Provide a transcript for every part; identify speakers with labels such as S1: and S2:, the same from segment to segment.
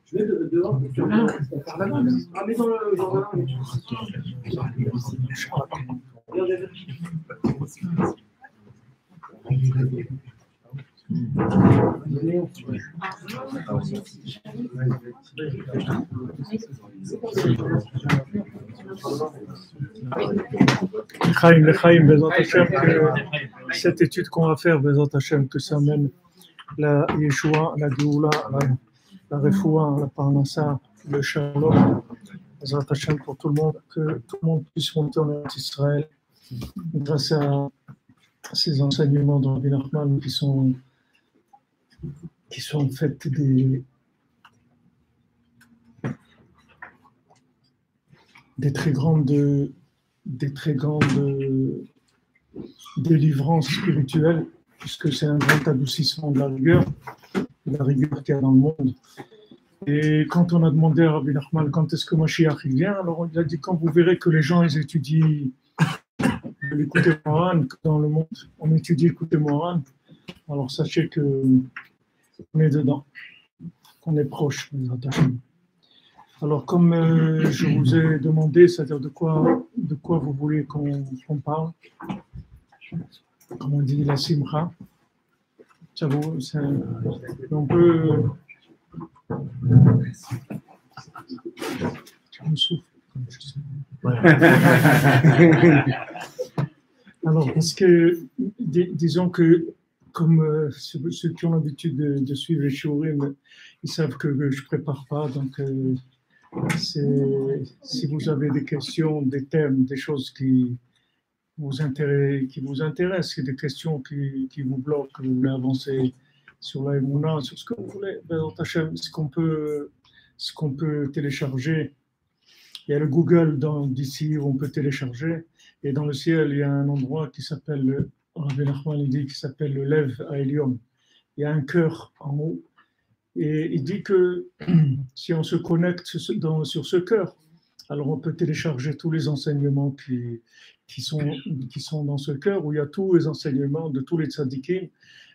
S1: Je vais dehors. Ah, mais dans le jardin.
S2: Chaim, Bezat Hashem, que cette étude qu'on va faire, Bezat Hashem, que ça mène la Yeshua, la Géoula, la Refoua, la Parnassa, le Shalom, Bezat Hashem pour tout le monde, que tout le monde puisse monter en Eretz Israël grâce à ces enseignements de Rabbi Nachman qui sont en fait des très grandes délivrances spirituelles, puisque c'est un grand adoucissement de la rigueur qu'il y a dans le monde. Et quand on a demandé à Rabbi Nachman quand est-ce que Mashiach vient, alors il a dit quand vous verrez que les gens ils étudient l'écouter Moran, dans le monde on étudie l'écouter Moran, alors sachez qu'on est dedans, qu'on est proche. Alors comme je vous ai demandé, c'est-à-dire de quoi vous voulez qu'on parle, comme on dit la Simcha, ça vous, on peut... Je me souffle. Alors, parce que, disons que, comme ceux qui ont l'habitude de suivre les shiurim, ils savent que je ne prépare pas, donc si vous avez des questions, des thèmes, des choses qui vous intéressent, des questions qui vous bloquent, que vous voulez avancer sur la Emouna, sur ce que vous voulez, ce qu'on peut télécharger. Il y a le Google d'ici où on peut télécharger, et dans le ciel, il y a un endroit qui s'appelle, Rabbi Nachman dit, qui s'appelle le Lev Haelion. Il y a un cœur en haut, et il dit que si on se connecte sur ce cœur, alors on peut télécharger tous les enseignements qui sont dans ce cœur, où il y a tous les enseignements de tous les tzadikim,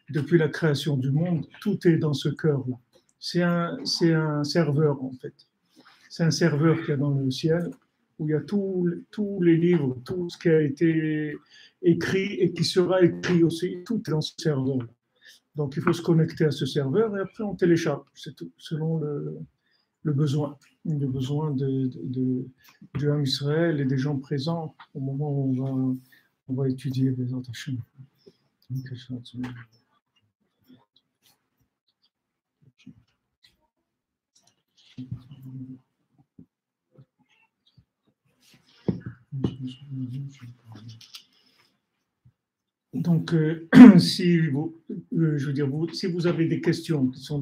S2: depuis la création du monde, tout est dans ce cœur-là. C'est un serveur, en fait. C'est un serveur qu'il y a dans le ciel, où il y a tous les livres, tout ce qui a été écrit et qui sera écrit aussi, tout est dans ce serveur. Donc il faut se connecter à ce serveur et après on télécharge, c'est tout, selon le besoin du Ham Israël et des gens présents au moment où on va étudier les Antachim. Donc, si vous avez des questions qui sont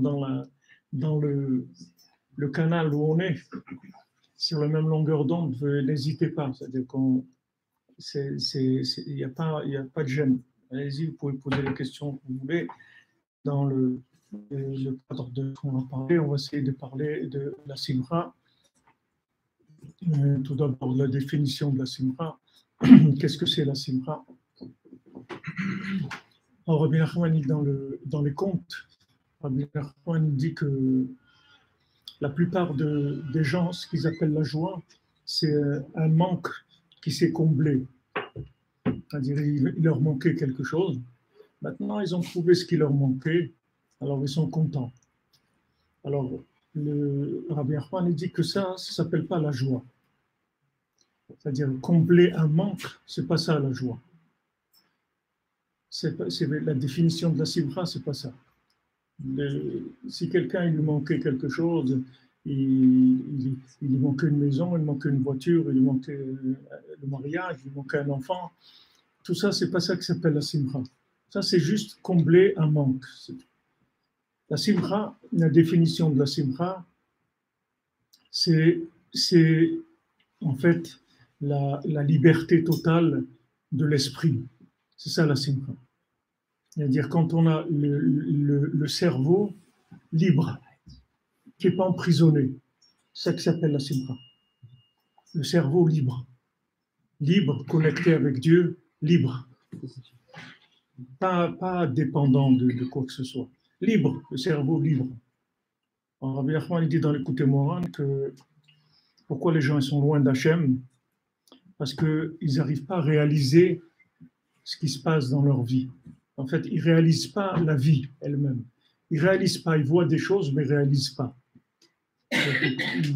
S2: dans le canal où on est, sur la même longueur d'onde, n'hésitez pas. C'est-à-dire il n'y a pas de gêne. Allez-y, vous pouvez poser les questions que vous voulez. Dans le cadre de ce qu'on a parlé, on va essayer de parler de la Simcha. Tout d'abord, la définition de la Simcha. Qu'est-ce que c'est la Simcha? Alors, Rabbi Nachman, dans les contes, Rabbi Nachman dit que la plupart des gens, ce qu'ils appellent la joie, c'est un manque qui s'est comblé. C'est-à-dire, il leur manquait quelque chose. Maintenant, ils ont trouvé ce qui leur manquait, alors ils sont contents. Alors, le Rabbi Nachman dit que ça ne s'appelle pas la joie. C'est-à-dire, combler un manque, ce n'est pas ça la joie. C'est la définition de la simcha, c'est pas ça. Si quelqu'un il lui manquait quelque chose, il lui manquait une maison, il lui manquait une voiture, il lui manquait le mariage, il lui manquait un enfant, tout ça, c'est pas ça qui s'appelle la simcha. Ça, c'est juste combler un manque. La simcha, la définition de la simcha, c'est en fait la liberté totale de l'esprit. C'est ça la simcha. C'est-à-dire quand on a le cerveau libre, qui n'est pas emprisonné, c'est ça qui s'appelle la simcha. le cerveau libre. Libre, connecté avec Dieu, libre. Pas dépendant de quoi que ce soit. Libre, le cerveau libre. Alors, Rabbi Nachman, il dit dans l'écoute Moran que pourquoi les gens ils sont loin d'Hachem? Parce qu'ils n'arrivent pas à réaliser ce qui se passe dans leur vie. En fait, ils ne réalisent pas la vie elle-même. Ils ne réalisent pas, ils voient des choses, mais ils ne réalisent pas. Ils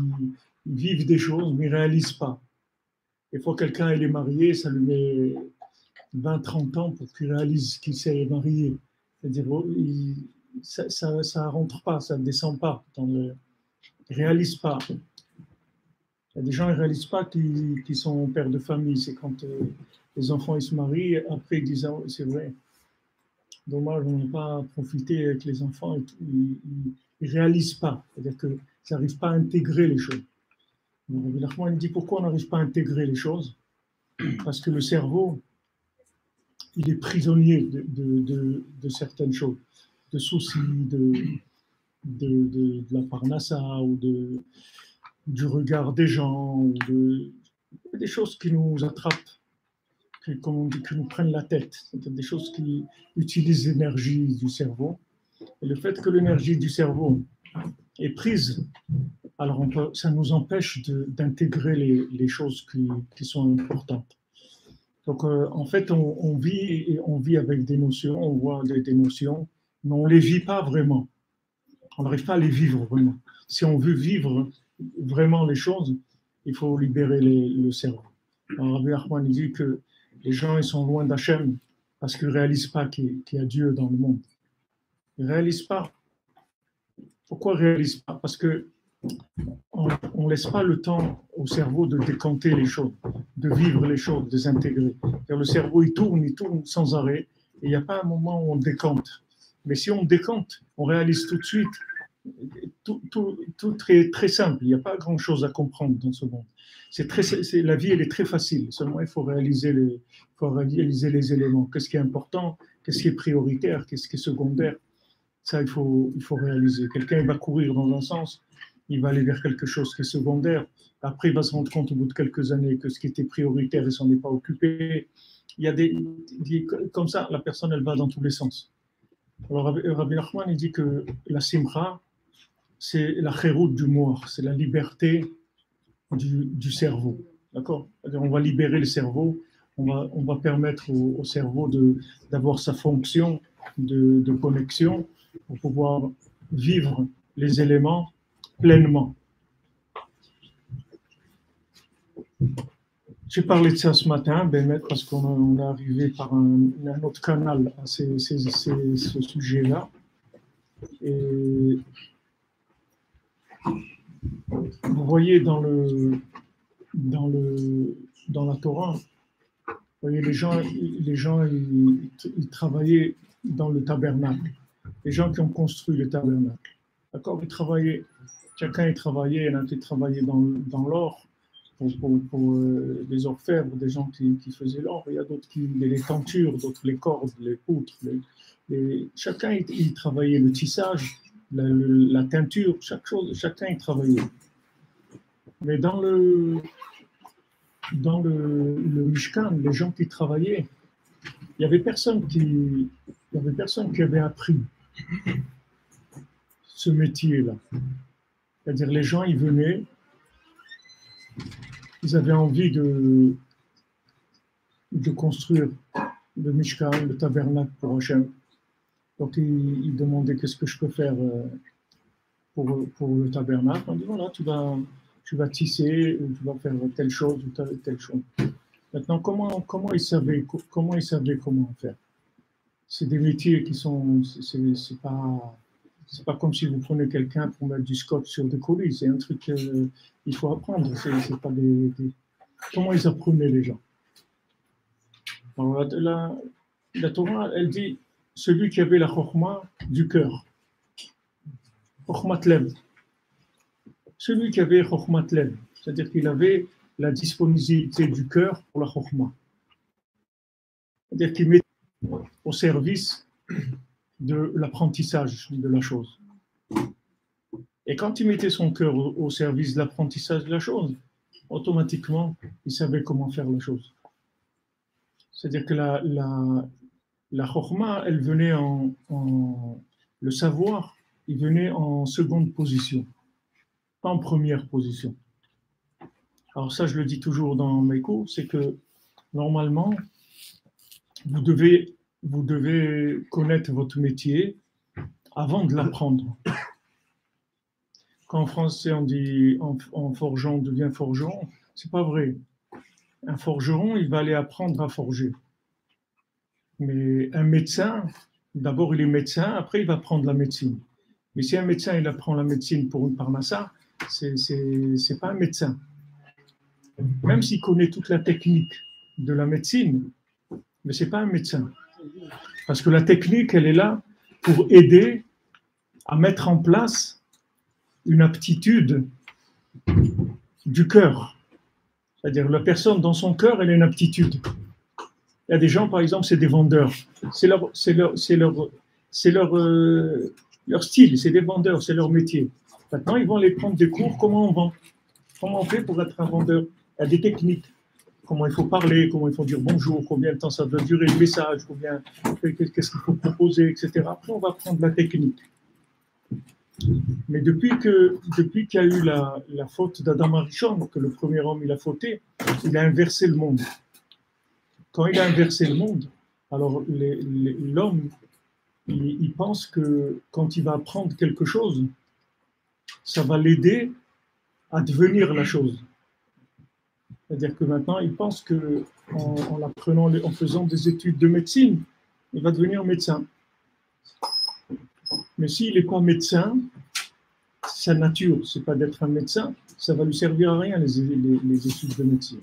S2: vivent des choses, mais ils ne réalisent pas. Des fois, quelqu'un il est marié, ça lui met 20-30 ans pour qu'il réalise qu'il s'est marié. C'est-à-dire, ça ne rentre pas, ça ne descend pas. Ils ne réalisent pas. Il y a des gens qui ne réalisent pas qu'ils sont pères de famille. C'est quand les enfants ils se marient, après ils disent oh, c'est vrai, dommage, on n'a pas profité avec les enfants. Et tout. Ils ne réalisent pas. C'est-à-dire qu'ils n'arrivent pas à intégrer les choses. Rabbi Nachman dit pourquoi on n'arrive pas à intégrer les choses? Parce que le cerveau, il est prisonnier de certaines choses, de soucis, de la parnassa ou du regard des gens, ou des choses qui nous attrapent, qui nous prennent la tête. C'est des choses qui utilisent l'énergie du cerveau. Et le fait que l'énergie du cerveau est prise, alors ça nous empêche d'intégrer les choses qui sont importantes. Donc, en fait, on vit avec des notions, on voit des notions, mais on ne les vit pas vraiment. On n'arrive pas à les vivre vraiment. Si on veut vivre vraiment les choses, il faut libérer le cerveau. Alors, Rabbi Nachman dit que les gens ils sont loin d'Hachem parce qu'ils ne réalisent pas qu'il y a Dieu dans le monde. Ils ne réalisent pas. Pourquoi ils ne réalisent pas? Parce que on ne laisse pas le temps au cerveau de décanter les choses, de vivre les choses, de les intégrer. Le cerveau, il tourne sans arrêt, et il n'y a pas un moment où on décante. Mais si on décante, on réalise tout de suite, tout très, très simple. Il n'y a pas grand-chose à comprendre dans ce monde. La vie, elle est très facile. Seulement, il faut réaliser les éléments. Qu'est-ce qui est important? Qu'est-ce qui est prioritaire? Qu'est-ce qui est secondaire? Ça, il faut réaliser. Quelqu'un va courir dans un sens, il va aller vers quelque chose qui est secondaire. Après, il va se rendre compte au bout de quelques années que ce qui était prioritaire, il ne s'en est pas occupé. Il y a comme ça, la personne, elle va dans tous les sens. Alors, Rabbi Nachman, il dit que la simcha, c'est la chérout du mort, c'est la liberté du cerveau. D'accord? C'est-à-dire, on va libérer le cerveau, on va permettre au cerveau d'avoir sa fonction de connexion pour pouvoir vivre les éléments pleinement. J'ai parlé de ça ce matin, parce qu'on est arrivé par un autre canal à ce sujet-là. Et vous voyez dans la Torah, vous voyez les gens ils travaillaient dans le tabernacle. Les gens qui ont construit le tabernacle. D'accord, chacun y travaillait, il y en a qui travaillaient dans l'or, pour les orfèvres, des gens qui faisaient l'or, il y a d'autres qui les tentures, d'autres les cordes, les poutres, chacun y travaillait, le tissage, la teinture, chacun y travaillait. Mais dans le Mishkan, les gens qui travaillaient, il y avait personne qui avait appris ce métier-là. C'est-à-dire les gens, ils venaient, ils avaient envie de construire le Mishkan, le tabernacle pour Hachem. Donc ils demandaient qu'est-ce que je peux faire pour le tabernacle. On dit voilà, tu vas tisser, ou tu vas faire telle chose ou telle chose. Maintenant, comment ils savaient comment faire? C'est des métiers qui sont, c'est pas comme si vous prenez quelqu'un pour mettre du scotch sur des colis. C'est un truc qu'il faut apprendre. C'est pas Comment ils apprenaient les gens? Alors, la Torah, elle dit celui qui avait la chokhma du cœur, chokhmat lev. Celui qui avait chokhmat lev, c'est-à-dire qu'il avait la disponibilité du cœur pour la chokhma. C'est-à-dire qu'il mettait au service de l'apprentissage de la chose. Et quand il mettait son cœur au service de l'apprentissage de la chose, automatiquement, il savait comment faire la chose. C'est-à-dire que la chorma, elle venait le savoir, il venait en seconde position, pas en première position. Alors ça, je le dis toujours dans mes cours, c'est que normalement, vous devez connaître votre métier avant de l'apprendre. Quand en français on dit en forgeant on devient forgeron, c'est pas vrai. Un forgeron, il va aller apprendre à forger. Mais un médecin, d'abord il est médecin, après il va prendre la médecine. Mais si un médecin il apprend la médecine pour une parnassa, c'est pas un médecin. Même s'il connaît toute la technique de la médecine, mais c'est pas un médecin. Parce que la technique, elle est là pour aider à mettre en place une aptitude du cœur. C'est-à-dire la personne dans son cœur, elle a une aptitude. Il y a des gens, par exemple, c'est des vendeurs. C'est leur style, c'est des vendeurs, c'est leur métier. Maintenant, ils vont aller prendre des cours, comment on vend, comment on fait pour être un vendeur. Il y a des techniques, comment il faut parler, comment il faut dire bonjour, combien de temps ça doit durer le message, qu'est-ce qu'il faut proposer, etc. Après, on va prendre la technique. Mais depuis qu'il y a eu la faute d'Adam Arishon, que le premier homme il a fauté, il a inversé le monde. Quand il a inversé le monde, alors l'homme, il pense que quand il va apprendre quelque chose, ça va l'aider à devenir la chose. C'est-à-dire que maintenant, il pense qu'en apprenant, en faisant des études de médecine, il va devenir médecin. Mais s'il n'est pas médecin, sa nature, c'est pas d'être un médecin, ça va lui servir à rien les études de médecine.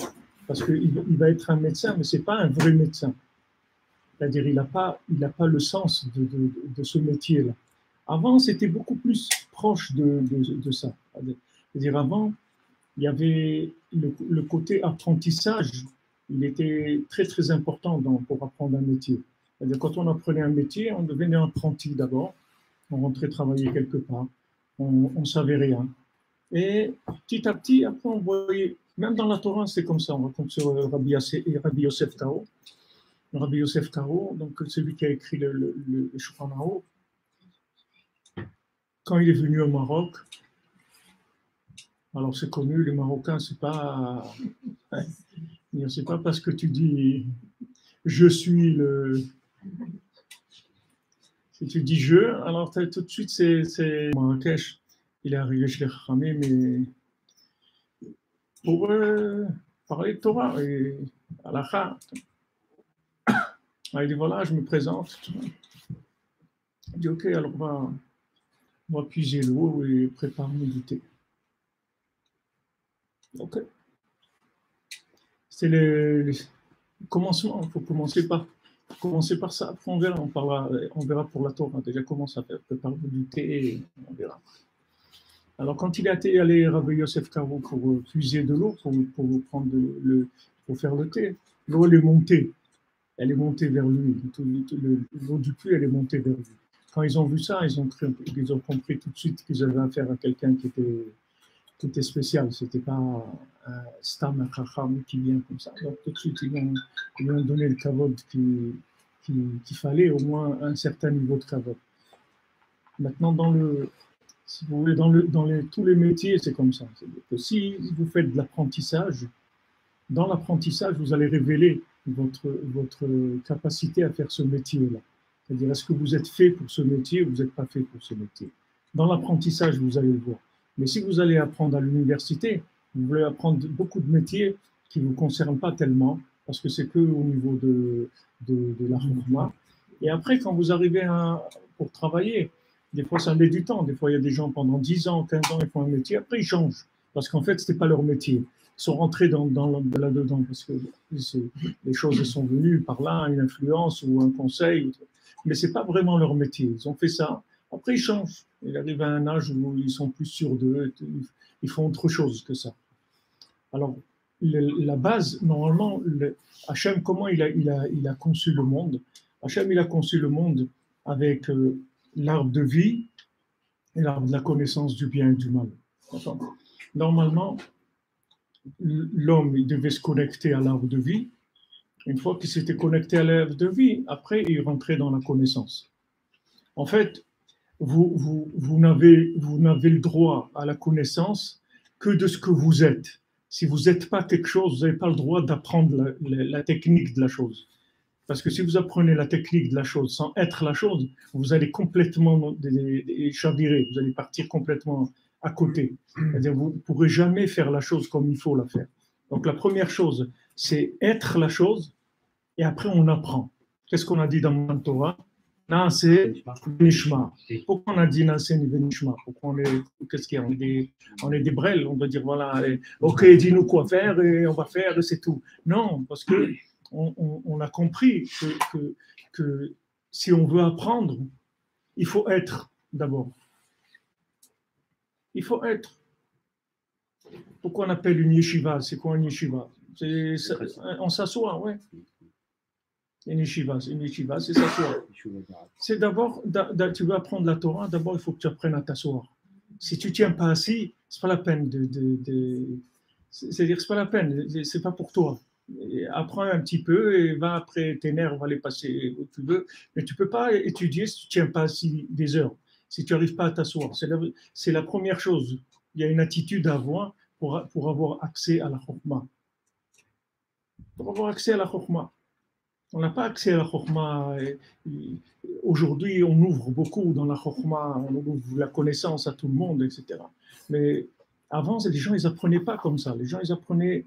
S2: Parce qu'il va être un médecin, mais c'est pas un vrai médecin. C'est-à-dire il n'a pas le sens de ce métier-là. Avant, c'était beaucoup plus proche de ça. C'est-à-dire avant, il y avait le côté apprentissage, il était très très important pour apprendre un métier. C'est-à-dire quand on apprenait un métier, on devenait apprenti d'abord, on rentrait travailler quelque part, on ne savait rien. Et petit à petit, après on voyait, même dans la Torah, c'est comme ça, on raconte sur Rabbi Yosef Karo. Rabbi Yosef Karo, donc celui qui a écrit le Shulchan Aruch, quand il est venu au Maroc, alors c'est connu, les Marocains, c'est pas parce que tu dis je suis le. Si tu dis je, alors tout de suite c'est Marrakech. Il est arrivé chez les Khamé, mais pour parler de Torah et halakha. Il dit voilà, je me présente. Il dit ok, alors on va puiser l'eau et préparer du thé. Ok. C'est le commencement. Il faut commencer par ça. Après, on verra. On verra pour la Torah. Déjà, comment ça fait préparer du thé. Et on verra. Alors, quand il est allé Rabbi Yosef Karo pour puiser de l'eau, pour faire le thé, l'eau elle est montée. Elle est montée vers lui. L'eau du puits, elle est montée vers lui. Quand ils ont vu ça, ils ont compris tout de suite qu'ils avaient affaire à quelqu'un qui était spécial. C'était pas un stam, un chacham qui vient comme ça. Donc tout de suite, ils lui ont donné le kavod qu'il fallait, au moins un certain niveau de kavod. Maintenant, si vous voulez, tous les métiers, c'est comme ça. C'est-à-dire que si vous faites de l'apprentissage, dans l'apprentissage, vous allez révéler votre capacité à faire ce métier-là. C'est-à-dire, est-ce que vous êtes fait pour ce métier ou vous n'êtes pas fait pour ce métier? Dans l'apprentissage, vous allez le voir. Mais si vous allez apprendre à l'université, vous voulez apprendre beaucoup de métiers qui ne vous concernent pas tellement, parce que c'est qu'au niveau de la chorma. Et après, quand vous arrivez pour travailler, des fois ça met du temps. Des fois, il y a des gens pendant 10 ans, 15 ans, ils font un métier, après ils changent. Parce qu'en fait, ce n'était pas leur métier. Ils sont rentrés là-dedans, parce que les choses sont venues par là, une influence ou un conseil. Mais ce n'est pas vraiment leur métier. Ils ont fait ça. Après, ils changent. Ils arrivent à un âge où ils sont plus sûrs d'eux. Ils font autre chose que ça. Alors, la base, normalement, Hachem, comment il a conçu le monde? Hachem, il a conçu le monde avec l'arbre de vie et l'arbre de la connaissance du bien et du mal. Normalement, l'homme il devait se connecter à l'arbre de vie. Une fois qu'il s'était connecté à l'arbre de vie, après il rentrait dans la connaissance. En fait, vous n'avez le droit à la connaissance que de ce que vous êtes. Si vous n'êtes pas quelque chose, vous n'avez pas le droit d'apprendre la technique de la chose. Parce que si vous apprenez la technique de la chose sans être la chose, vous allez complètement chavirer, vous allez partir complètement à côté. C'est-à-dire vous ne pourrez jamais faire la chose comme il faut la faire. Donc la première chose, c'est être la chose, et après on apprend. Qu'est-ce qu'on a dit dans le Torah? Naase Nishma. Pourquoi on a dit Naase Nishma? Pourquoi on est, qu'est-ce qu'il y a? On est des brels, on va dire voilà, allez, ok, dis-nous quoi faire et on va faire et c'est tout. Non, parce que on a compris que si on veut apprendre, il faut être d'abord. Il faut être. Pourquoi on appelle une yeshiva? C'est quoi une yeshiva? On s'assoit, ouais. Une yeshiva, c'est s'asseoir. C'est d'abord, tu veux apprendre la Torah, d'abord il faut que tu apprennes à t'asseoir. Si tu ne tiens pas assis, c'est pas la peine c'est-à-dire c'est pas la peine, c'est pas pour toi. Et apprends un petit peu et va après, tes nerfs, va les passer où tu veux, mais tu peux pas étudier si tu tiens pas assis des heures, si tu n'arrives pas à t'asseoir. C'est la première chose. Il y a une attitude à avoir pour avoir accès à la chokhmah. Pour avoir accès à la chokhmah. On n'a pas accès à la chokhmah. Aujourd'hui, on ouvre beaucoup dans la chokhmah, on ouvre la connaissance à tout le monde, etc. Mais avant, les gens, ils n'apprenaient pas comme ça. Les gens, ils apprenaient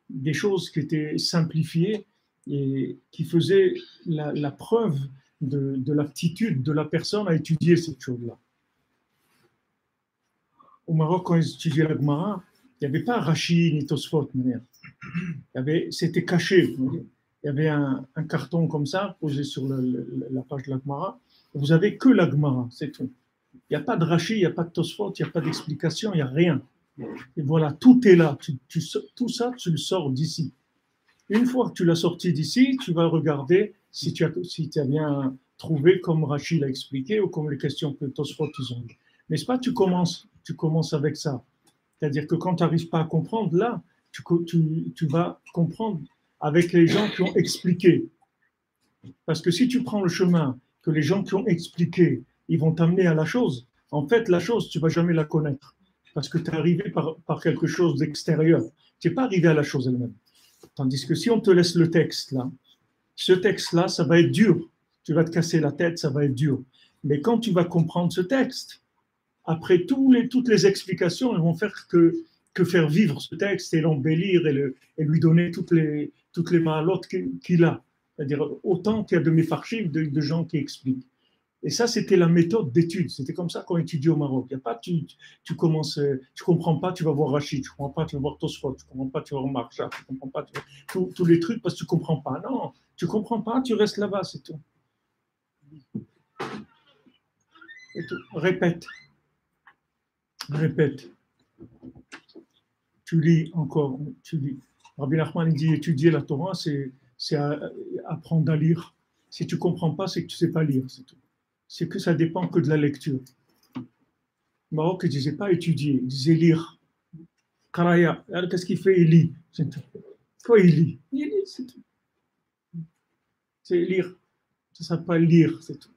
S2: des choses qui étaient simplifiées et qui faisaient la preuve de l'aptitude de la personne à étudier cette chose-là. Au Maroc, quand ils étudiaient la Gemara, il n'y avait pas Rashi ni Tosfot. C'était caché. Il y avait un carton comme ça, posé sur la page de la Gemara. Vous n'avez que la Gemara, c'est tout. Il n'y a pas de Rashi, il n'y a pas de Tosfot, il n'y a pas d'explication, il n'y a rien. Et voilà, tout est là. Tout ça, tu le sors d'ici. Une fois que tu l'as sorti d'ici, tu vas regarder si tu as bien trouvé comme Rashi l'a expliqué ou comme les questions que Tosfot ils ont. N'est-ce pas, tu commences avec ça. C'est-à-dire que quand tu n'arrives pas à comprendre, là, tu vas comprendre avec les gens qui ont expliqué. Parce que si tu prends le chemin que les gens qui ont expliqué, ils vont t'amener à la chose, en fait, la chose, tu ne vas jamais la connaître. Parce que tu es arrivé par quelque chose d'extérieur. Tu n'es pas arrivé à la chose elle-même. Tandis que si on te laisse le texte là, ce texte-là, ça va être dur. Tu vas te casser la tête, ça va être dur. Mais quand tu vas comprendre ce texte, après toutes les explications, elles vont faire que faire vivre ce texte et l'embellir et lui donner toutes les mahalotes qu'il a. C'est-à-dire autant qu'il y a de méfarchim, de gens qui expliquent. Et ça, c'était la méthode d'étude. C'était comme ça qu'on étudie au Maroc. Il y a pas, tu commences, tu comprends pas, tu vas voir Rachid, tu comprends pas, tu vas voir Tosfot, tu comprends pas, tu vas voir Marcha, tu comprends pas, tous les trucs parce que tu comprends pas. Non, tu comprends pas, tu restes là-bas, c'est tout. Et tout. Répète. Tu lis encore, tu lis. Rabbi Nachman dit étudier la Torah, c'est apprendre à lire. Si tu comprends pas, c'est que tu sais pas lire, c'est tout. C'est que ça dépend que de la lecture. Le Maroc ne disait pas étudier, il disait lire. Karaya, qu'est-ce qu'il fait? Il lit. C'est tout. Quoi il lit? Il lit, c'est tout. C'est lire. Ça s'appelle lire, c'est tout.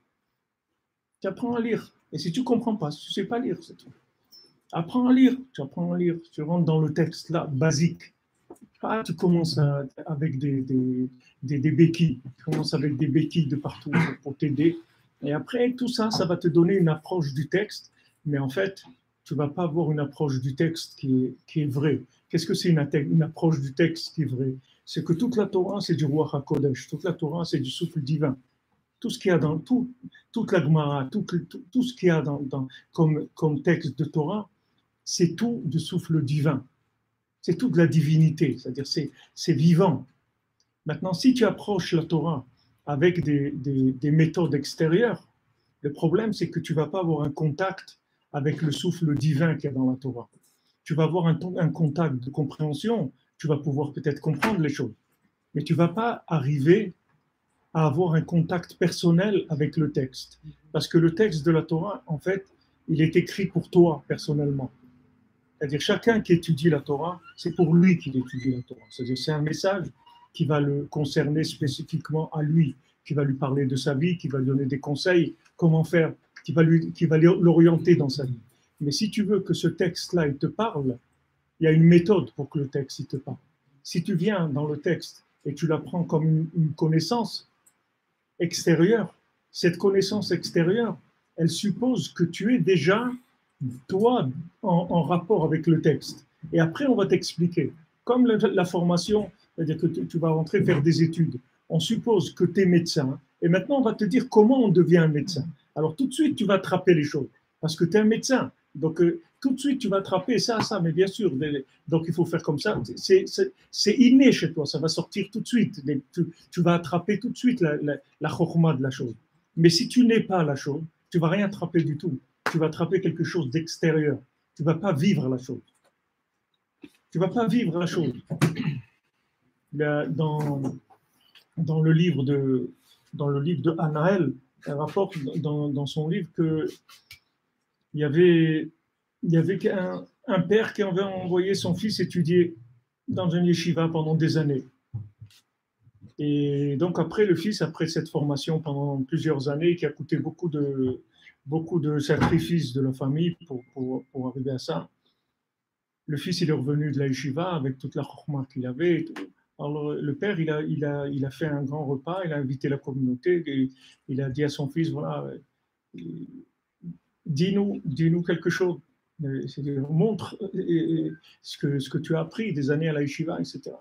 S2: Tu apprends à lire. Et si tu ne comprends pas, si tu ne sais pas lire, c'est tout. Apprends à lire. Tu apprends à lire. Tu rentres dans le texte là, basique. Ah, tu commences avec des béquilles. Tu commences avec des béquilles de partout pour t'aider. Et après, tout ça, ça va te donner une approche du texte, mais en fait, tu ne vas pas avoir une approche du texte qui est vraie. Qu'est-ce que c'est une approche du texte qui est vraie? C'est que toute la Torah, c'est du Ruach HaKodesh. Toute la Torah, c'est du souffle divin. Tout ce qu'il y a dans toute la Gemara, tout ce qu'il y a comme texte de Torah, c'est tout du souffle divin. C'est tout de la divinité, c'est-à-dire c'est vivant. Maintenant, si tu approches la Torah avec des méthodes extérieures, le problème, c'est que tu ne vas pas avoir un contact avec le souffle divin qu'il y a dans la Torah. Tu vas avoir un contact de compréhension, tu vas pouvoir peut-être comprendre les choses, mais tu ne vas pas arriver à avoir un contact personnel avec le texte. Parce que le texte de la Torah, en fait, il est écrit pour toi personnellement. C'est-à-dire chacun qui étudie la Torah, c'est pour lui qu'il étudie la Torah. C'est-à-dire c'est un message qui va le concerner spécifiquement à lui, qui va lui parler de sa vie, qui va lui donner des conseils, comment faire, qui va l'orienter dans sa vie. Mais si tu veux que ce texte-là, il te parle, il y a une méthode pour que le texte il te parle. Si tu viens dans le texte et tu l'apprends comme une connaissance extérieure, cette connaissance extérieure, elle suppose que tu es déjà, toi, en rapport avec le texte. Et après, on va t'expliquer. Comme la formation, c'est-à-dire que tu vas rentrer faire des études. On suppose que tu es médecin. Et maintenant, on va te dire comment on devient un médecin. Alors, tout de suite, tu vas attraper les choses. Parce que tu es un médecin. Donc, tout de suite, tu vas attraper ça, mais bien sûr. Donc, il faut faire comme ça. C'est inné chez toi. Ça va sortir tout de suite. Tu vas attraper tout de suite la chorma de la chose. Mais si tu n'es pas la chose, tu ne vas rien attraper du tout. Tu vas attraper quelque chose d'extérieur. Tu ne vas pas vivre la chose. Tu ne vas pas vivre la chose. Dans le livre de Anaël, elle rapporte dans son livre que il y avait un père qui avait envoyé son fils étudier dans un yeshiva pendant des années. Et donc après, le fils, après cette formation pendant plusieurs années, qui a coûté beaucoup de sacrifices de la famille pour arriver à ça, le fils il est revenu de la yeshiva avec toute la chorma qu'il avait. Et tout. Alors le père, il a fait un grand repas, il a invité la communauté, et il a dit à son fils, voilà, dis-nous quelque chose. C'est-à-dire, montre ce que tu as appris des années à la yeshiva, etc.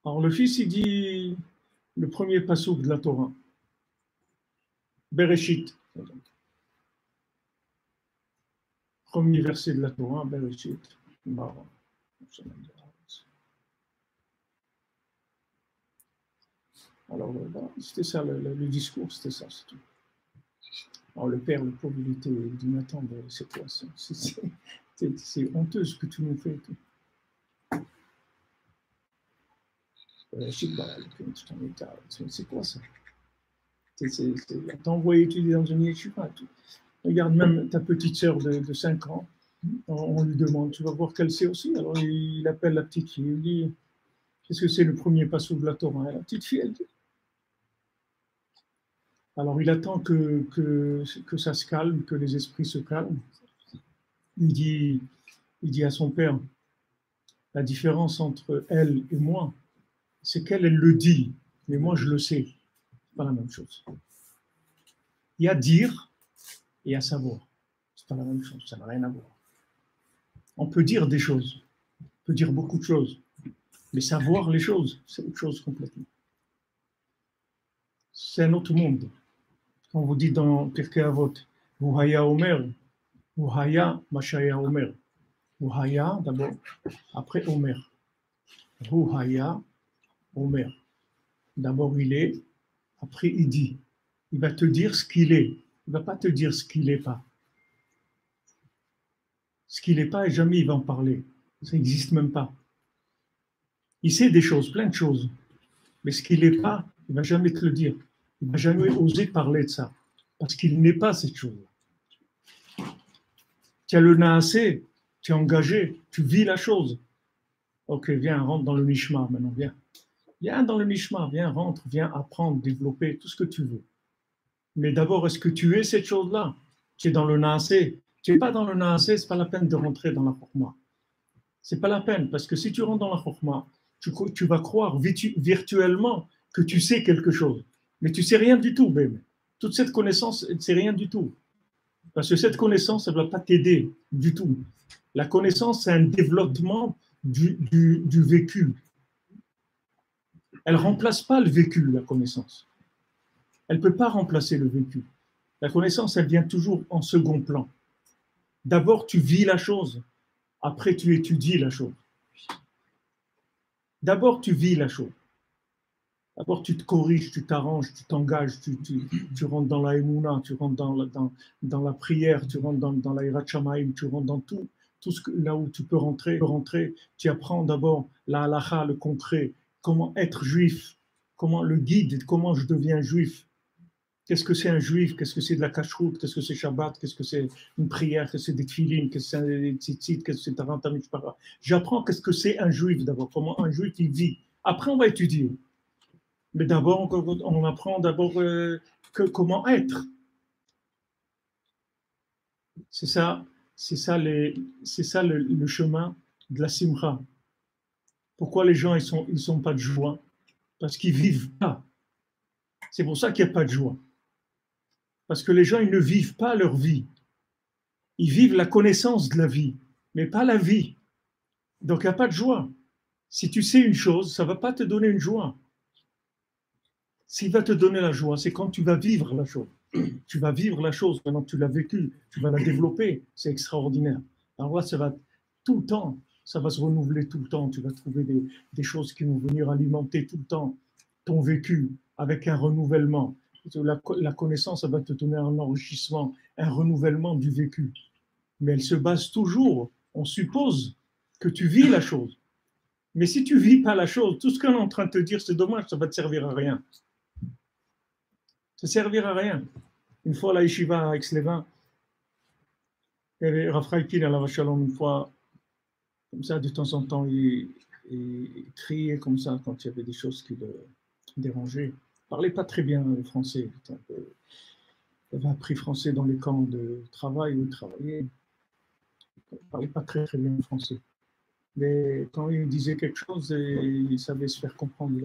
S2: Alors le fils, il dit le premier passouk de la Torah, Bereshit. Premier verset de la Torah, Bereshit. Alors c'était ça, le discours, c'était ça, c'est tout. Alors le père, le pauvre, il dit, mais attends, c'est quoi ça? C'est honteux ce que tu nous fais. Tout. C'est quoi ça? T'as envoyé étudier dans une yeshiva. Regarde même ta petite sœur de 5 ans, on lui demande, tu vas voir qu'elle sait aussi. Alors il appelle la petite fille, il dit, qu'est-ce que c'est le premier passage de la Torah? La petite fille, elle dit. Alors il attend que ça se calme, que les esprits se calment. Il dit à son père, la différence entre elle et moi, c'est qu'elle le dit, mais moi je le sais. C'est pas la même chose. Il y a dire et il y a savoir. C'est pas la même chose, ça n'a rien à voir. On peut dire des choses, on peut dire beaucoup de choses, mais savoir les choses, c'est autre chose complètement. C'est un autre monde. On vous dit dans Pirkei Avot, Wuhaya Omer, Wuhaya Mashaya Omer. Wuhaya d'abord, après Omer. Wuhaya Omer. D'abord il est, après il dit. Il va te dire ce qu'il est. Il ne va pas te dire ce qu'il n'est pas. Ce qu'il n'est pas, et jamais il va en parler. Ça n'existe même pas. Il sait des choses, plein de choses. Mais ce qu'il n'est pas, il ne va jamais te le dire. Il ne va jamais oser parler de ça. Parce qu'il n'est pas cette chose-là. Tu as le naasé, tu es engagé, tu vis la chose. Ok, viens, rentre dans le nishma maintenant, viens. Viens dans le nishma, viens, rentre, viens apprendre, développer, tout ce que tu veux. Mais d'abord, est-ce que tu es cette chose-là? Tu es dans le naasé. Tu n'es pas dans le naasé, ce n'est pas la peine de rentrer dans la chokma. Ce n'est pas la peine, parce que si tu rentres dans la chokma, tu vas croire virtuellement que tu sais quelque chose. Mais tu ne sais rien du tout, même. Toute cette connaissance, c'est rien du tout. Parce que cette connaissance, elle ne va pas t'aider du tout. La connaissance, c'est un développement du vécu. Elle ne remplace pas le vécu, la connaissance. Elle ne peut pas remplacer le vécu. La connaissance, elle vient toujours en second plan. D'abord, tu vis la chose. Après, tu étudies la chose. D'abord, tu vis la chose. D'abord, tu te corriges, tu t'arranges, tu t'engages, tu rentres dans la émouna, tu rentres dans la prière, tu rentres dans la hirat shamaim, tu rentres dans tout là où tu peux rentrer. Tu apprends d'abord la halakha, le concret, comment être juif, comment le guide, comment je deviens juif. Qu'est-ce que c'est un juif? Qu'est-ce que c'est de la cacheroute? Qu'est-ce que c'est Shabbat? Qu'est-ce que c'est une prière? Qu'est-ce que c'est des tefilines? Qu'est-ce que c'est des tzitzit? Qu'est-ce que c'est Taranta Mishpara? J'apprends qu'est-ce que c'est un juif d'abord, comment un juif il vit. Après, on va étudier. Mais d'abord, on apprend d'abord comment être. C'est ça, c'est ça le chemin de la simra. Pourquoi les gens ils sont pas de joie? Parce qu'ils vivent pas. C'est pour ça qu'il n'y a pas de joie. Parce que les gens ils ne vivent pas leur vie. Ils vivent la connaissance de la vie, mais pas la vie. Donc il n'y a pas de joie. Si tu sais une chose, ça ne va pas te donner une joie. Ce qui va te donner la joie, c'est quand tu vas vivre la chose. Tu vas vivre la chose, maintenant que tu l'as vécue, tu vas la développer, c'est extraordinaire. Alors là, ça va tout le temps, ça va se renouveler tout le temps. Tu vas trouver des choses qui vont venir alimenter tout le temps ton vécu avec un renouvellement. La connaissance, ça va te donner un enrichissement, un renouvellement du vécu. Mais elle se base toujours, on suppose que tu vis la chose. Mais si tu ne vis pas la chose, tout ce qu'on est en train de te dire, c'est dommage, ça va te servir à rien. Ça ne servira à rien. Une fois, à la yeshiva à Aix-les-Bains, il y avait Rav Chaim à la Vachalom, une fois, comme ça, de temps en temps, il criait comme ça quand il y avait des choses qui le dérangeait. Il ne parlait pas très bien le français. Il avait appris français dans les camps de travail où il travaillait. Il ne parlait pas très, très bien le français. Mais quand il disait quelque chose, il savait se faire comprendre.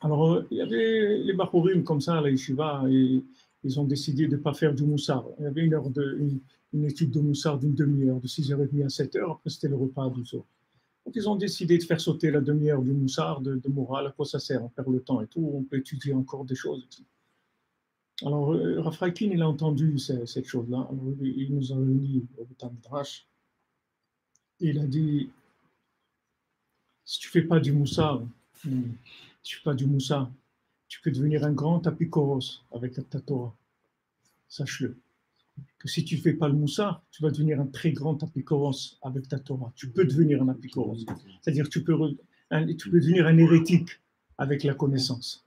S2: Alors, il y avait les Bachurim comme ça à la yeshiva, et ils ont décidé de ne pas faire du moussard. Il y avait une étude de moussard d'une demi-heure, de 6h30 à 7h, après c'était le repas à 12h. Donc, ils ont décidé de faire sauter la demi-heure du moussard, de morale, à quoi ça sert, on perd le temps et tout, on peut étudier encore des choses. Alors, Rav Chaim, il a entendu cette chose-là, alors, il nous a réunis au Beit Midrash, et il a dit, si tu ne fais pas du moussard, si tu fais pas du moussard, tu peux devenir un grand apikoros avec ta Torah. Sache-le. Que si tu ne fais pas le moussard, tu vas devenir un très grand apikoros avec ta Torah. Tu peux devenir un apikoros. C'est-à-dire que tu peux devenir un hérétique avec la connaissance.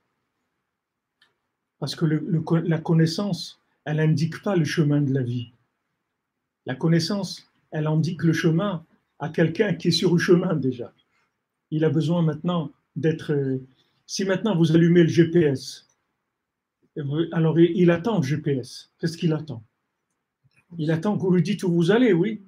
S2: Parce que la connaissance, elle n'indique pas le chemin de la vie. La connaissance, elle indique le chemin à quelqu'un qui est sur le chemin déjà. Il a besoin maintenant d'être... si maintenant vous allumez le GPS, alors il attend le GPS. Qu'est-ce qu'il attend? Il attend que vous lui dites où vous allez, oui.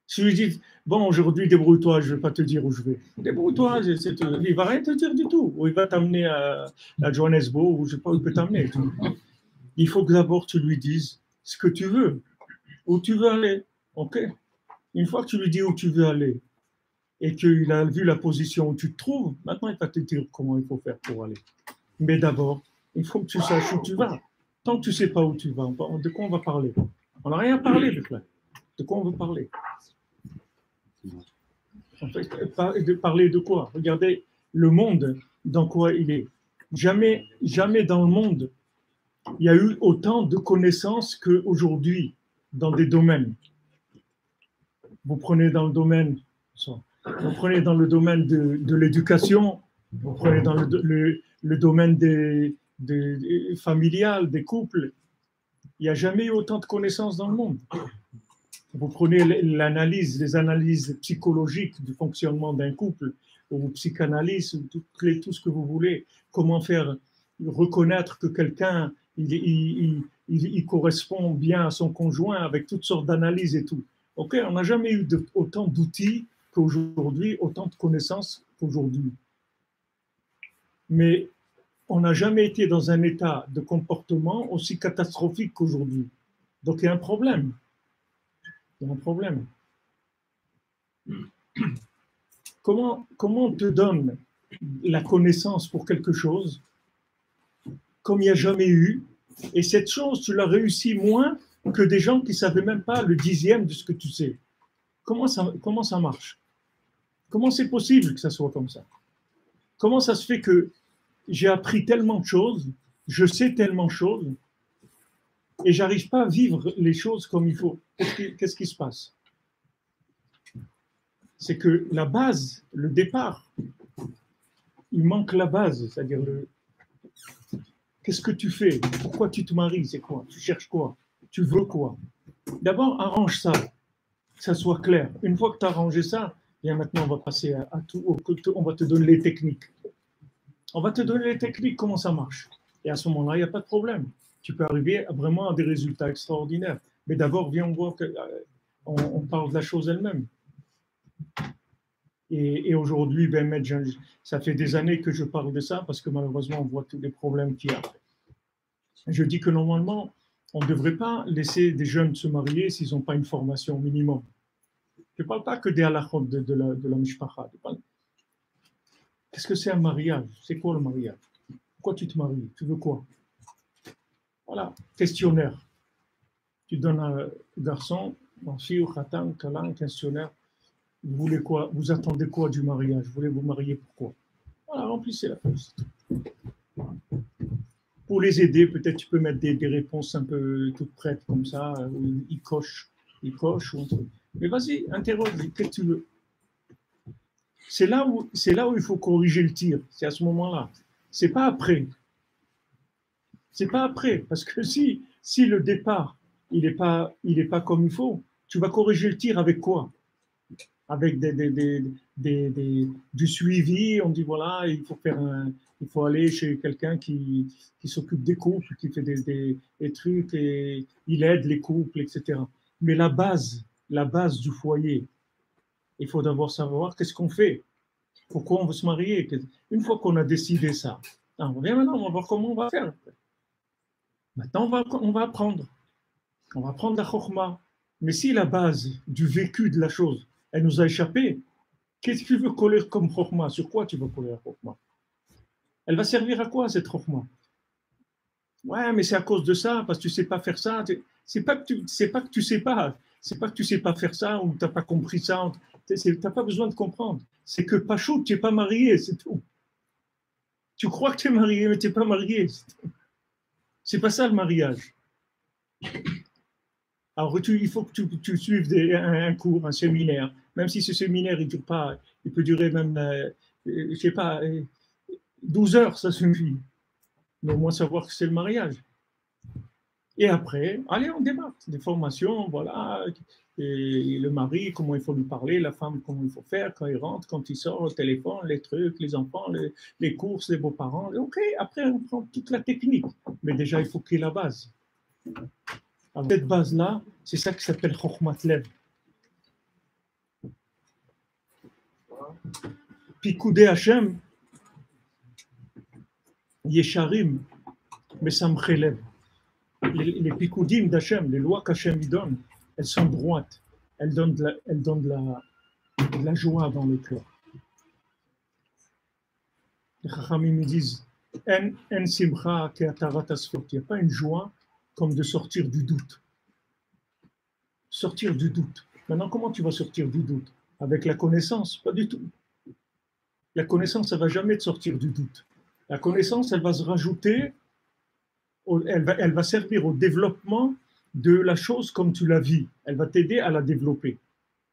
S2: Si vous lui dites, bon, aujourd'hui, débrouille-toi, je ne vais pas te dire où je vais. Débrouille-toi, il ne va rien te dire du tout. Ou il va t'amener à Johannesburg, ou je ne sais pas où il peut t'amener. Il faut que d'abord tu lui dises ce que tu veux, où tu veux aller. OK? Une fois que tu lui dis où tu veux aller, et qu'il a vu la position où tu te trouves, maintenant il va te dire comment il faut faire pour aller. Mais d'abord, il faut que tu saches où tu vas. Tant que tu ne sais pas où tu vas, de quoi on va parler? On n'a rien parlé de là. De quoi on veut parler? En fait, parler de quoi? Regardez le monde dans quoi il est. Jamais, jamais dans le monde, il y a eu autant de connaissances qu'aujourd'hui dans des domaines. Vous prenez dans le domaine, vous prenez dans le domaine de l'éducation, vous prenez dans le domaine des familial, des couples. Il n'y a jamais eu autant de connaissances dans le monde. Vous prenez les analyses psychologiques du fonctionnement d'un couple, ou psychanalyse, ou tout ce que vous voulez. Comment faire reconnaître que quelqu'un il correspond bien à son conjoint avec toutes sortes d'analyses et tout. Ok, on n'a jamais eu autant d'outils qu'aujourd'hui, autant de connaissances qu'aujourd'hui. Mais on n'a jamais été dans un état de comportement aussi catastrophique qu'aujourd'hui. Donc il y a un problème. Il y a un problème. Comment on te donne la connaissance pour quelque chose comme il n'y a jamais eu, et cette chose, tu l'as réussi moins que des gens qui ne savaient même pas le 10e de ce que tu sais. Comment ça marche? Comment c'est possible que ça soit comme ça? Comment ça se fait que j'ai appris tellement de choses, je sais tellement de choses, et j'arrive pas à vivre les choses comme il faut? Qu'est-ce qui se passe? C'est que la base, le départ, il manque la base, c'est-à-dire Qu'est-ce que tu fais? Pourquoi tu te maries? C'est quoi? Tu cherches quoi? Tu veux quoi? D'abord, arrange ça, que ça soit clair. Une fois que tu as arrangé ça, bien maintenant, on va passer à tout, on va te donner les techniques. On va te donner les techniques, comment ça marche. Et à ce moment-là, il n'y a pas de problème. Tu peux arriver vraiment à des résultats extraordinaires. Mais d'abord, viens, on voit que, on parle de la chose elle-même. Et aujourd'hui, ben, ça fait des années que je parle de ça parce que malheureusement, on voit tous les problèmes qu'il y a. Je dis que normalement, on ne devrait pas laisser des jeunes se marier s'ils n'ont pas une formation minimum. Je ne parle pas que des halakhot de la mishpacha. Qu'est-ce que c'est un mariage? C'est quoi le mariage? Pourquoi tu te maries? Tu veux quoi? Voilà, questionnaire. Tu donnes à un garçon, une fille, khatan, kalan, questionnaire. Vous voulez quoi? Vous attendez quoi du mariage? Vous voulez vous marier pourquoi? Voilà, remplissez la feuille. Pour les aider, peut-être tu peux mettre des réponses un peu toutes prêtes comme ça, où ils cochent, ou un truc. Mais vas-y, interroge, qu'est-ce que tu veux? C'est là où il faut corriger le tir. C'est à ce moment-là. C'est pas après. C'est pas après, parce que si le départ il est pas comme il faut, tu vas corriger le tir avec quoi? Avec du suivi. On dit voilà, il faut aller chez quelqu'un qui s'occupe des couples, qui fait des trucs et il aide les couples, etc. Mais la base du foyer, il faut d'abord savoir qu'est-ce qu'on fait, pourquoi on veut se marier. Une fois qu'on a décidé ça, on revient maintenant, on va voir comment on va faire. Maintenant, on va apprendre. On va apprendre la chokhmah. Mais si la base du vécu de la chose, elle nous a échappé, qu'est-ce que tu veux coller comme chokhmah? Sur quoi tu veux coller la chokhmah? Elle va servir à quoi cette chokhmah? Ouais, mais c'est à cause de ça, parce que tu ne sais pas faire ça. C'est pas que tu sais pas. C'est pas que tu sais pas faire ça ou tu n'as pas compris ça. Tu n'as pas besoin de comprendre. C'est que Pachouk, tu n'es pas marié, c'est tout. Tu crois que tu es marié, mais tu n'es pas marié. C'est pas ça le mariage. Alors, il faut que tu suives un cours, un séminaire, même si ce séminaire, il dure pas, il peut durer même, je sais pas, 12 heures, ça suffit. Mais au moins savoir que c'est le mariage. Et après, allez, on démarre. Des formations, voilà. Et le mari, comment il faut lui parler, la femme, comment il faut faire quand il rentre, quand il sort, le téléphone, les trucs, les enfants, les courses, les beaux-parents. Ok, après, on prend toute la technique. Mais déjà, il faut qu'il y ait la base. Alors, cette base-là, c'est ça qui s'appelle Chokhmat Lev. Pikoudé Hashem, Yesharim, Mesamche Lev. Les pikoudim d'Hachem, les lois qu'Hachem y donne, elles sont droites. Elles donnent de la joie dans le cœur. Les Chachamim me disent, En simcha ke'atarat asfot. Il n'y a pas une joie comme de sortir du doute. Sortir du doute. Maintenant, comment tu vas sortir du doute? Avec la connaissance? Pas du tout. La connaissance, elle ne va jamais te sortir du doute. La connaissance, elle va se rajouter, elle va servir au développement de la chose comme tu la vis. Elle va t'aider à la développer.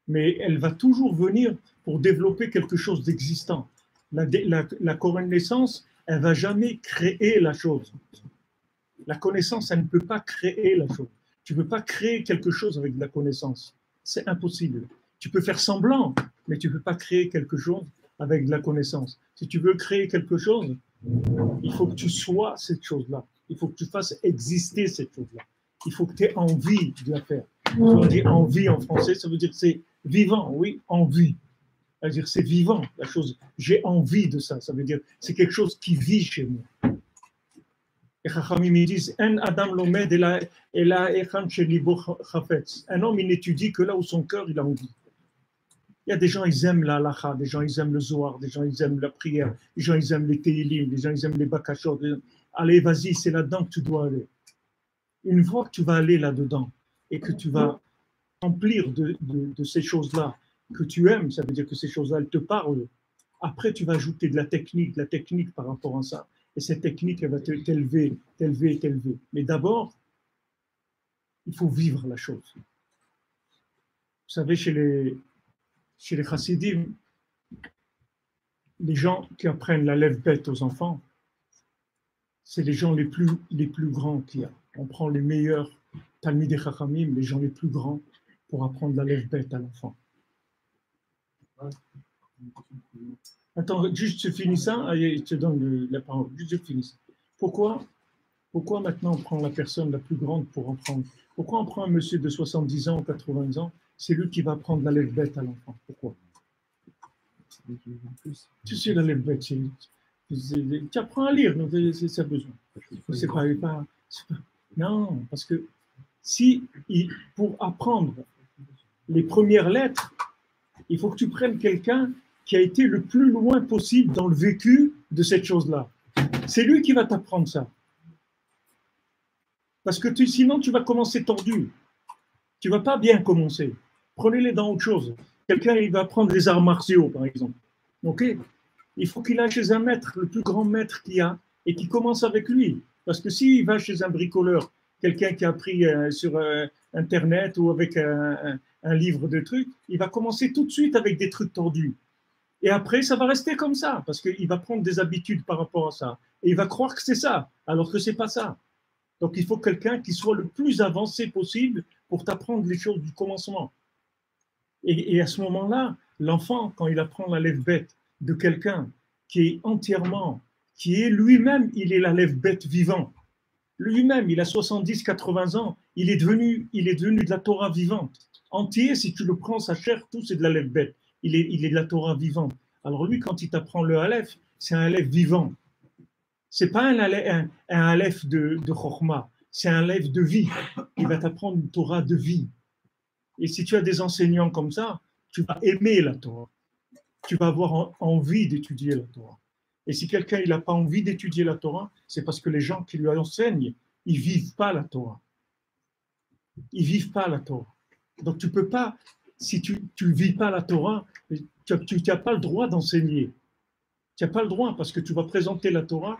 S2: Mais elle va toujours venir pour développer quelque chose d'existant. La connaissance, elle ne va jamais créer la chose. La connaissance, elle ne peut pas créer la chose. Tu ne peux pas créer quelque chose avec de la connaissance. C'est impossible. Tu peux faire semblant, mais tu ne peux pas créer quelque chose avec de la connaissance. Si tu veux créer quelque chose, il faut que tu sois cette chose-là. Il faut que tu fasses exister cette chose-là. Il faut que tu aies envie de la faire. Quand on dit envie en français, ça veut dire que c'est vivant, oui, envie. C'est-à-dire c'est vivant, la chose. J'ai envie de ça. Ça veut dire c'est quelque chose qui vit chez moi. Et Chachamim me disent, un Adam l'omed et la echan shelibo chafetz. Un homme, il n'étudie que là où son cœur, il a envie. Il y a des gens, ils aiment la halacha, des gens, ils aiment le zohar, des gens, ils aiment la prière, des gens, ils aiment les teilim, des gens, ils aiment les bakashot. Allez, vas-y, c'est là-dedans que tu dois aller. Une fois que tu vas aller là-dedans et que tu vas remplir de ces choses-là que tu aimes, ça veut dire que ces choses-là, elles te parlent. Après, tu vas ajouter de la technique par rapport à ça. Et cette technique, elle va t'élever. Mais d'abord, il faut vivre la chose. Vous savez, chez les chassidim, les gens qui apprennent la lève bête aux enfants, c'est les gens les plus grands qu'il y a. On prend les meilleurs Talmidei Chachamim, les gens les plus grands, pour apprendre la lèvre bête à l'enfant. Attends, juste je finis ça, allez, je te donne la parole. Juste je finis ça. Pourquoi maintenant on prend la personne la plus grande pour en prendre? Pourquoi on prend un monsieur de 70 ans ou 80 ans? C'est lui qui va apprendre la lèvre bête à l'enfant. Pourquoi? Tu sais, la lèvre bête, tu apprends à lire, donc c'est besoin. C'est pas. Non, parce que pour apprendre les premières lettres, il faut que tu prennes quelqu'un qui a été le plus loin possible dans le vécu de cette chose-là. C'est lui qui va t'apprendre ça. Parce que sinon, tu vas commencer tordu. Tu ne vas pas bien commencer. Prenez-les dans autre chose. Quelqu'un, il va apprendre les arts martiaux, par exemple. OK? Il faut qu'il aille chez un maître, le plus grand maître qu'il y a, et qu'il commence avec lui. Parce que s'il va chez un bricoleur, quelqu'un qui a appris sur Internet ou avec un livre de trucs, il va commencer tout de suite avec des trucs tordus. Et après, ça va rester comme ça, parce qu'il va prendre des habitudes par rapport à ça. Et il va croire que c'est ça, alors que ce n'est pas ça. Donc, il faut quelqu'un qui soit le plus avancé possible pour t'apprendre les choses du commencement. Et à ce moment-là, l'enfant, quand il apprend la lèvre bête de quelqu'un qui est lui-même, il est la lèvre bête vivant. Lui-même, il a 70, 80 ans, il est devenu de la Torah vivante. Entier, si tu le prends, sa chair, tout c'est de la lèvre bête. Il est de la Torah vivante. Alors lui, quand il t'apprend le Aleph, c'est un Aleph vivant. C'est pas un Aleph de Chokhmah, c'est un Aleph de vie. Il va t'apprendre une Torah de vie. Et si tu as des enseignants comme ça, tu vas aimer la Torah. Tu vas avoir envie d'étudier la Torah. Et si quelqu'un n'a pas envie d'étudier la Torah, c'est parce que les gens qui lui enseignent, ils ne vivent pas la Torah. Ils ne vivent pas la Torah. Donc tu ne peux pas, si tu ne vis pas la Torah, tu n'as pas le droit d'enseigner. Tu n'as pas le droit parce que tu vas présenter la Torah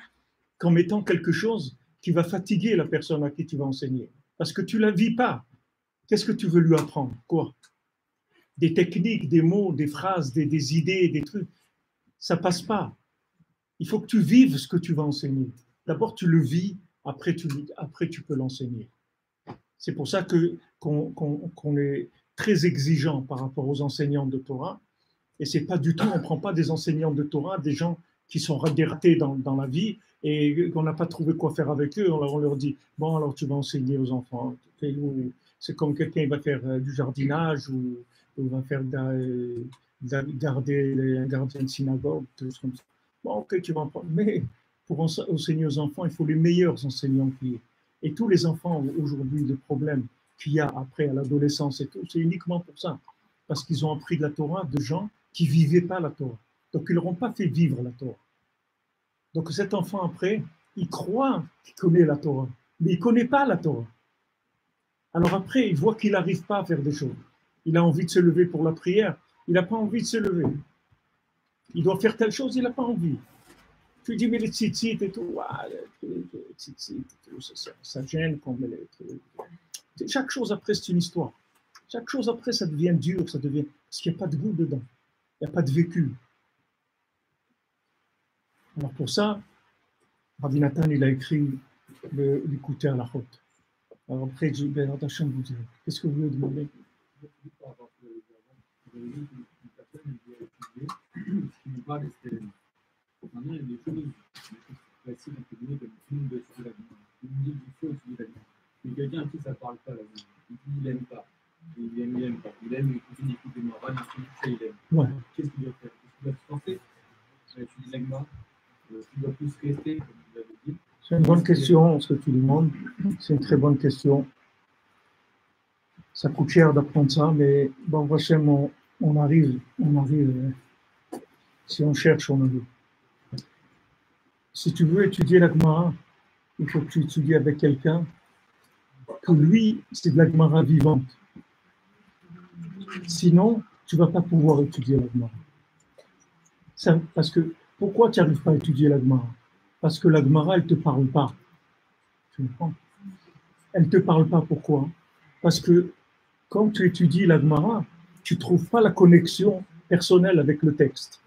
S2: comme étant quelque chose qui va fatiguer la personne à qui tu vas enseigner. Parce que tu ne la vis pas. Qu'est-ce que tu veux lui apprendre? Quoi? Des techniques, des mots, des phrases, des idées, des trucs. Ça ne passe pas. Il faut que tu vives ce que tu vas enseigner. D'abord, tu le vis, après tu peux l'enseigner. C'est pour ça qu'on est très exigeant par rapport aux enseignants de Torah. Et c'est pas du tout, on ne prend pas des enseignants de Torah, des gens qui sont ratés dans la vie et qu'on n'a pas trouvé quoi faire avec eux. On leur dit, bon, alors tu vas enseigner aux enfants. C'est comme quelqu'un qui va faire du jardinage ou va faire garder un gardien de synagogue, tout comme ça. Bon, ok, tu vas en prendre. Mais pour enseigner aux enfants, il faut les meilleurs enseignants qu'il y ait. Et tous les enfants aujourd'hui, le problème qu'il y a après à l'adolescence et tout, c'est uniquement pour ça. Parce qu'ils ont appris de la Torah de gens qui ne vivaient pas la Torah. Donc, ils ne leur ont pas fait vivre la Torah. Donc, cet enfant, après, il croit qu'il connaît la Torah, mais il ne connaît pas la Torah. Alors après, il voit qu'il n'arrive pas à faire des choses. Il a envie de se lever pour la prière, il n'a pas envie de se lever. Il doit faire telle chose, il n'a pas envie. Tu lui dis, mais les tzitzit et tout, ça gêne. Chaque chose après, c'est une histoire. Chaque chose après, ça devient dur, ça devient... parce qu'il n'y a pas de goût dedans. Il n'y a pas de vécu. Alors pour ça, Rabbi Nathan, il a écrit l'écouter à la route. Alors après, je vais dans ta chambre vous dire, qu'est-ce que vous voulez demander?
S3: Maintenant, il y a des choses faciles, entre guillemets, comme tout le monde doit étudier la vie. Tout le monde dit qu'il faut étudier la vie. Mais quelqu'un à qui ça ne parle pas, la vie, il n'aime pas. Il aime pas. Il aime écouter des morales, ça, il aime.
S2: Ouais.
S3: Qu'est-ce qu'il doit faire? Est-ce qu'il doit se forcer à étudier l'agma? Est-ce qu'il doit plus rester, comme vous l'avez dit?
S2: C'est une bonne question, ce que tu demandes. C'est une très bonne question. Ça coûte cher d'apprendre ça, mais bon, prochainement, on arrive. Si on cherche, on arrive. Si tu veux étudier la Gemara, il faut que tu étudies avec quelqu'un que lui, c'est de la Gemara vivante. Sinon, tu ne vas pas pouvoir étudier la Gemara. Parce que, pourquoi tu n'arrives pas à étudier la Gemara? Parce que la Gemara, elle ne te parle pas. Tu comprends? Elle ne te parle pas, pourquoi? Parce que quand tu étudies la Gemara, tu ne trouves pas la connexion personnelle avec le texte.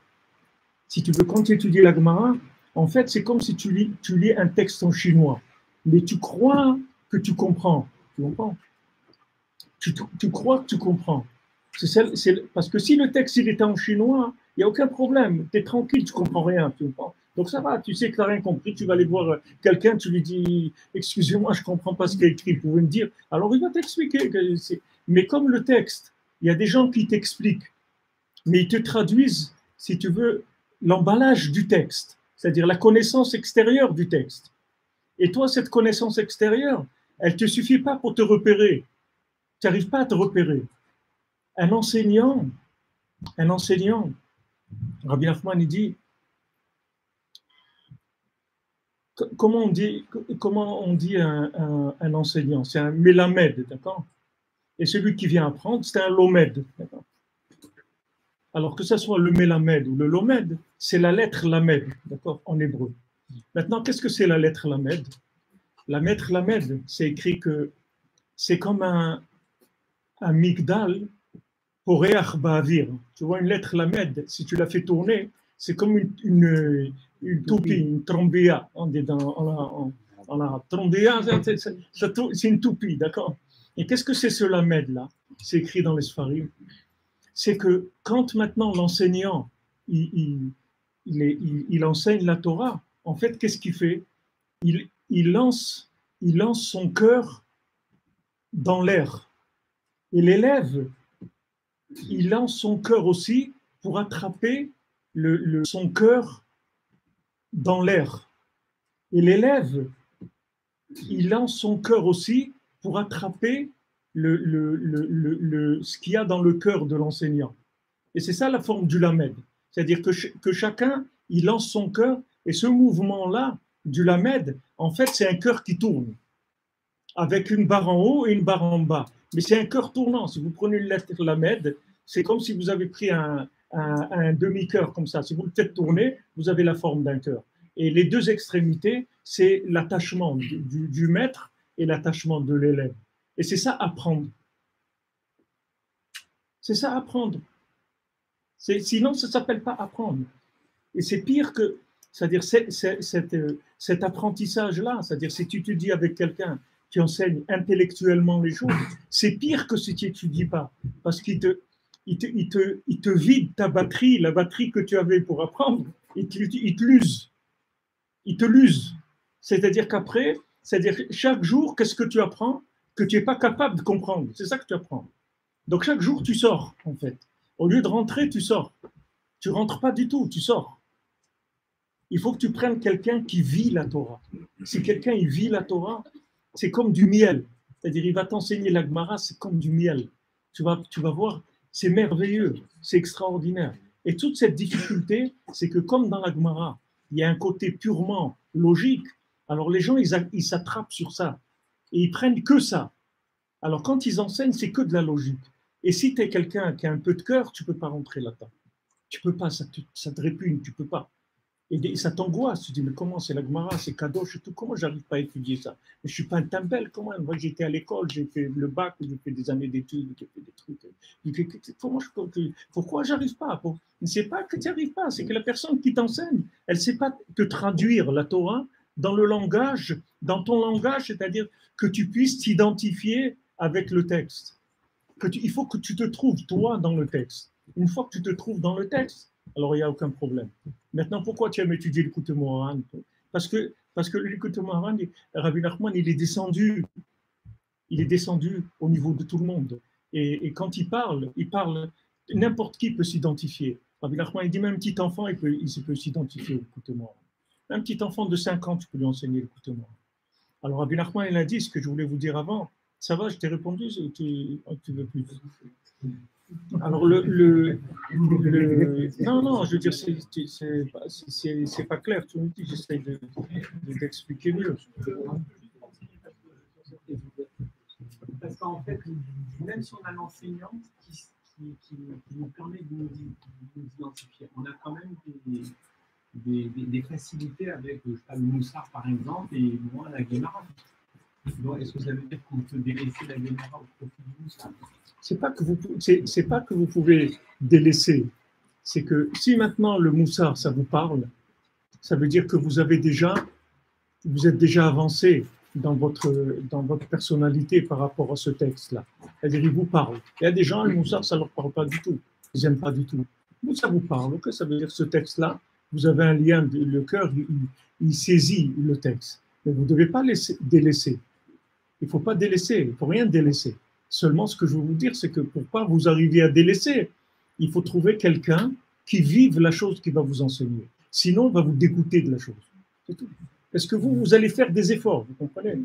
S2: Si tu veux, quand tu étudies la Gemara, En fait, c'est comme si tu lis un texte en chinois, mais tu crois que tu comprends. Tu comprends? Tu crois que tu comprends. Parce que si le texte il était en chinois, il n'y a aucun problème. Tu es tranquille, tu ne comprends rien. Tu comprends? Donc ça va, tu sais que tu n'as rien compris. Tu vas aller voir quelqu'un, tu lui dis excusez-moi, je ne comprends pas ce qu'il y a écrit. Vous pouvez me dire. Alors il va t'expliquer. Mais comme le texte, il y a des gens qui t'expliquent, mais ils te traduisent, si tu veux, l'emballage du texte, c'est-à-dire la connaissance extérieure du texte. Et toi, cette connaissance extérieure, elle ne te suffit pas pour te repérer. Tu n'arrives pas à te repérer. Un enseignant, Rabbi Nachman, il dit, comment on dit un enseignant? C'est un mélamède, d'accord? Et celui qui vient apprendre, c'est un lomède, d'accord? Alors que ce soit le mélamède ou le lomède, c'est la lettre lamed, d'accord, en hébreu. Maintenant, qu'est-ce que c'est la lettre lamed? La lettre lamed, c'est écrit que c'est comme un migdal poreach ba'avir. Tu vois, une lettre lamed, si tu la fais tourner, c'est comme une toupie, une trombia. On est dans la trombia, c'est une toupie, d'accord? Et qu'est-ce que c'est ce lamed là? C'est écrit dans les Sfarim. C'est que quand maintenant l'enseignant il enseigne la Torah, en fait, qu'est-ce qu'il fait? Il lance son cœur dans l'air. Et l'élève, il lance son cœur aussi pour attraper son cœur dans l'air. Et l'élève, il lance son cœur aussi pour attraper ce qu'il y a dans le cœur de l'enseignant. Et c'est ça la forme du lamed. C'est-à-dire que chacun, il lance son cœur, et ce mouvement-là du lamed, en fait, c'est un cœur qui tourne, avec une barre en haut et une barre en bas. Mais c'est un cœur tournant. Si vous prenez une lettre lamed, c'est comme si vous avez pris un demi-cœur comme ça. Si vous le faites tourner, vous avez la forme d'un cœur. Et les deux extrémités, c'est l'attachement du maître et l'attachement de l'élève. Et c'est ça, apprendre. C'est ça, apprendre. Sinon, ça ne s'appelle pas apprendre. Et c'est pire que, c'est-à-dire cet apprentissage-là, c'est-à-dire si tu étudies avec quelqu'un qui enseigne intellectuellement les choses, c'est pire que si tu n'étudies pas. Parce qu'il te vide ta batterie, la batterie que tu avais pour apprendre, il te l'use. Il te l'use. C'est-à-dire qu'après, chaque jour, qu'est-ce que tu apprends que tu n'es pas capable de comprendre? C'est ça que tu apprends. Donc chaque jour, tu sors, en fait. Au lieu de rentrer, tu sors. Tu ne rentres pas du tout, tu sors. Il faut que tu prennes quelqu'un qui vit la Torah. Si quelqu'un il vit la Torah, c'est comme du miel. C'est-à-dire, il va t'enseigner la Gemara, c'est comme du miel. Tu vas voir, c'est merveilleux, c'est extraordinaire. Et toute cette difficulté, c'est que comme dans la Gemara, il y a un côté purement logique, alors les gens, ils s'attrapent sur ça. Et ils prennent que ça. Alors quand ils enseignent, c'est que de la logique. Et si tu es quelqu'un qui a un peu de cœur, tu ne peux pas rentrer là-dedans. Tu ne peux pas, ça te répugne, tu ne peux pas. Et ça t'angoisse, tu te dis, mais comment c'est la Gemara, c'est Kadosh et tout, comment j'arrive pas à étudier ça? Mais je suis pas un tembel, comment? Moi j'étais à l'école, j'ai fait le bac, j'ai fait des années d'études, j'ai fait des trucs. Pourquoi j'arrive pas? C'est pas que tu n'y arrives pas, c'est que la personne qui t'enseigne, elle ne sait pas te traduire la Torah dans le langage, dans ton langage, c'est-à-dire que tu puisses t'identifier avec le texte. Il faut que tu te trouves, toi, dans le texte. Une fois que tu te trouves dans le texte, alors il n'y a aucun problème. Maintenant, pourquoi tu aimes étudier le Likutei Moharan? Parce que le Likutei Moharan, Rabbi Nachman, il est descendu au niveau de tout le monde. Et quand il parle, n'importe qui peut s'identifier. Rabbi Nachman, il dit même un petit enfant, il peut s'identifier au Likutei Moharan. Un petit enfant de 5 ans, tu peux lui enseigner le Likutei Moharan. Alors Rabbi Nachman, il a dit ce que je voulais vous dire avant. Ça va, je t'ai répondu, tu veux plus. Alors non, je veux dire, c'est pas clair. Tu me dis, j'essaie d'expliquer mieux.
S4: Parce qu'en fait, même si on a l'enseignant qui nous permet de nous identifier, on a quand même des facilités avec le Moussar, par exemple, et moi, la Gemara. Est-ce que ça veut dire qu'on peut délaisser la Gemara au profit du Moussar? C'est pas que vous pouvez délaisser. C'est que si maintenant le Moussar, ça vous parle,
S2: ça veut dire que vous êtes déjà avancé dans votre personnalité par rapport à ce texte-là. C'est-à-dire, il vous parle. Il y a des gens, le Moussar, ça ne leur parle pas du tout. Ils n'aiment pas du tout. Vous, ça vous parle. Okay, ça veut dire que ce texte-là, vous avez un lien, le cœur, il saisit le texte. Mais vous ne devez pas délaisser. Il ne faut pas délaisser, il ne faut rien délaisser. Seulement, ce que je veux vous dire, c'est que pour pas vous arriver à délaisser, il faut trouver quelqu'un qui vive la chose qu'il va vous enseigner. Sinon, il va vous dégoûter de la chose. C'est tout. Parce que vous allez faire des efforts, vous comprenez?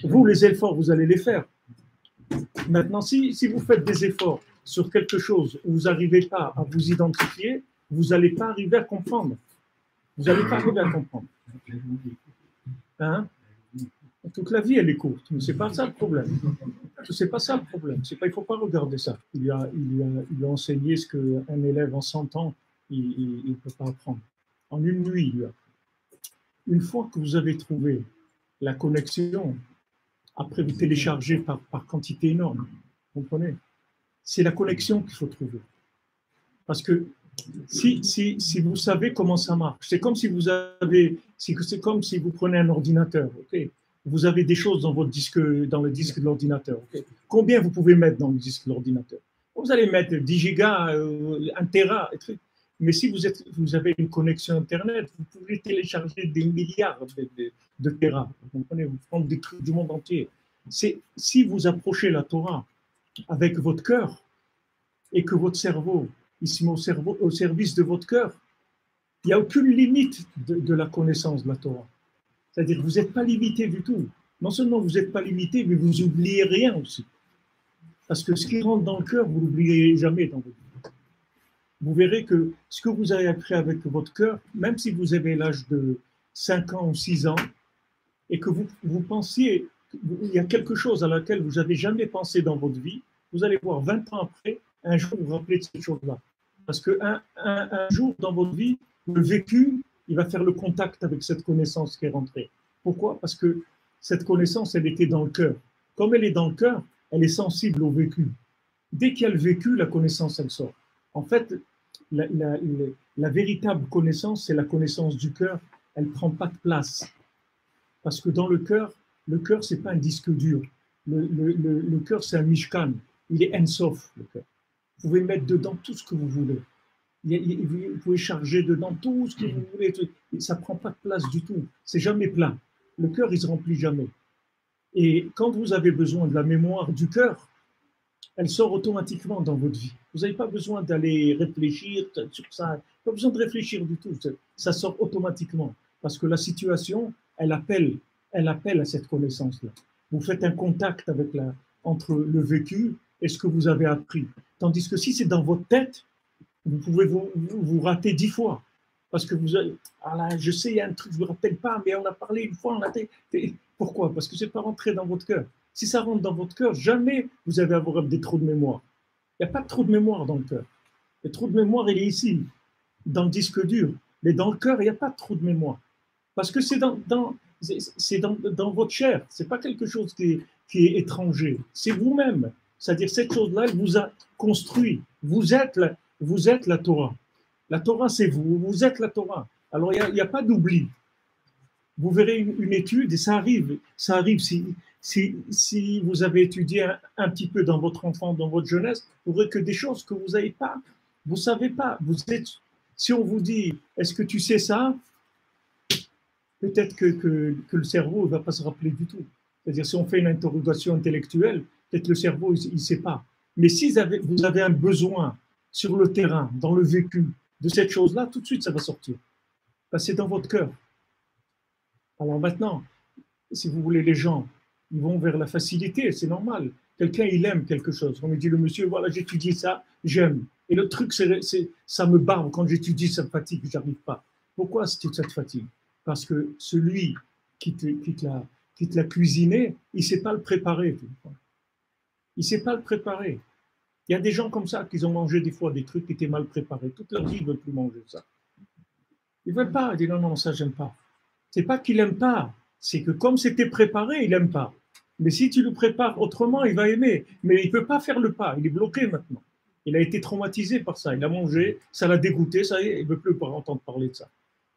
S2: Vous, les efforts, vous allez les faire. Maintenant, si vous faites des efforts sur quelque chose où vous n'arrivez pas à vous identifier, vous n'allez pas arriver à comprendre. Vous n'allez pas arriver à comprendre. Hein? Toute la vie, elle est courte, mais ce n'est pas ça le problème. C'est pas ça le problème. Il ne faut pas regarder ça. Il a enseigné ce qu'un élève en 100 ans, il ne peut pas apprendre. En une nuit, il a. Une fois que vous avez trouvé la connexion, après vous téléchargez par quantité énorme, vous comprenez? C'est la connexion qu'il faut trouver. Parce que si vous savez comment ça marche, c'est comme si vous prenez un ordinateur, ok? Vous avez des choses dans le disque de l'ordinateur. Okay? Combien vous pouvez mettre dans le disque de l'ordinateur? Vous allez mettre 10 gigas, 1 téra, et trucs. Mais si vous avez une connexion Internet, vous pouvez télécharger des milliards de téras. Vous comprenez? Vous prenez des trucs du monde entier. Si vous approchez la Torah avec votre cœur et que votre cerveau, il se met au service de votre cœur, il n'y a aucune limite de la connaissance de la Torah. C'est-à-dire que vous n'êtes pas limité du tout. Non seulement vous n'êtes pas limité, mais vous n'oubliez rien aussi. Parce que ce qui rentre dans le cœur, vous ne l'oublierez jamais dans votre vie. Vous verrez que ce que vous avez appris avec votre cœur, même si vous avez l'âge de 5 ans ou 6 ans, et que vous pensiez qu'il y a quelque chose à laquelle vous n'avez jamais pensé dans votre vie, vous allez voir 20 ans après, un jour vous vous rappelez de cette chose-là. Parce qu'un jour dans votre vie, le vécu, il va faire le contact avec cette connaissance qui est rentrée. Pourquoi? Parce que cette connaissance, elle était dans le cœur. Comme elle est dans le cœur, elle est sensible au vécu. Dès qu'il y a le vécu, la connaissance, elle sort. En fait, la véritable connaissance, c'est la connaissance du cœur. Elle ne prend pas de place. Parce que dans le cœur, ce n'est pas un disque dur. Le cœur, c'est un mishkan. Il est en-sof, le cœur. Vous pouvez mettre dedans tout ce que vous voulez. Vous pouvez charger dedans tout ce que vous voulez. Ça ne prend pas de place du tout. C'est jamais plein. Le cœur, il ne se remplit jamais. Et quand vous avez besoin de la mémoire du cœur, elle sort automatiquement dans votre vie. Vous n'avez pas besoin d'aller réfléchir sur ça. Pas besoin de réfléchir du tout. Ça sort automatiquement. Parce que la situation, elle appelle à cette connaissance-là. Vous faites un contact entre le vécu et ce que vous avez appris. Tandis que si c'est dans votre tête, vous pouvez vous rater 10 fois. Parce que vous avez, je sais, il y a un truc, je ne me rappelle pas, mais on a parlé une fois, pourquoi? Parce que ce n'est pas rentré dans votre cœur. Si ça rentre dans votre cœur, jamais vous allez avoir des trous de mémoire. Il n'y a pas de trou de mémoire dans le cœur. Le trou de mémoire, il est ici, dans le disque dur. Mais dans le cœur, il n'y a pas de trou de mémoire. Parce que c'est dans votre chair. Ce n'est pas quelque chose qui est étranger. C'est vous-même. C'est-à-dire cette chose-là, elle vous a construit. Vous êtes la Torah. La Torah, c'est vous. Vous êtes la Torah. Alors, il n'y a pas d'oubli. Vous verrez une étude, et ça arrive si vous avez étudié un petit peu dans votre enfance, dans votre jeunesse, vous verrez que des choses que vous n'avez pas, vous ne savez pas. Si on vous dit, est-ce que tu sais ça? Peut-être que le cerveau ne va pas se rappeler du tout. C'est-à-dire, si on fait une interrogation intellectuelle, peut-être le cerveau, il ne sait pas. Mais si vous avez un besoin sur le terrain, dans le vécu, de cette chose-là, tout de suite, ça va sortir. Parce que c'est dans votre cœur. Alors maintenant, si vous voulez, les gens, ils vont vers la facilité, c'est normal. Quelqu'un, il aime quelque chose. On me dit, le monsieur, voilà, j'étudie ça, j'aime. Et le truc, ça me barbe. Quand j'étudie, ça me fatigue, je n'arrive pas. Pourquoi ça te fatigue? Parce que celui qui te l'a cuisiné, il ne sait pas le préparer. Il ne sait pas le préparer. Il y a des gens comme ça qui ont mangé des fois des trucs qui étaient mal préparés. Toute leur vie, ils ne veulent plus manger ça. Ils ne veulent pas. Ils disent non, ça, j'aime pas. Ce n'est pas qu'il n'aime pas. C'est que comme c'était préparé, il n'aime pas. Mais si tu le prépares autrement, il va aimer. Mais il ne peut pas faire le pas. Il est bloqué maintenant. Il a été traumatisé par ça. Il a mangé, ça l'a dégoûté, ça y est, il ne veut plus entendre parler de ça.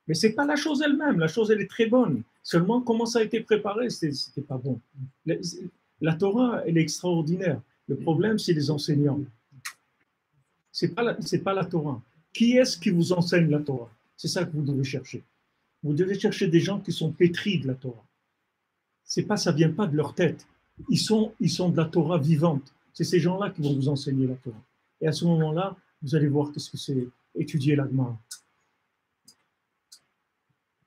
S2: Mais ce n'est pas la chose elle-même. La chose, elle est très bonne. Seulement, comment ça a été préparé, ce n'était pas bon. La Torah, elle est extraordinaire. Le problème, c'est les enseignants. Ce n'est pas la Torah. Qui est-ce qui vous enseigne la Torah? C'est ça que vous devez chercher. Vous devez chercher des gens qui sont pétris de la Torah. Ça ne vient pas de leur tête. Ils sont de la Torah vivante. C'est ces gens-là qui vont vous enseigner la Torah. Et à ce moment-là, vous allez voir qu'est-ce que c'est étudier la Gemara.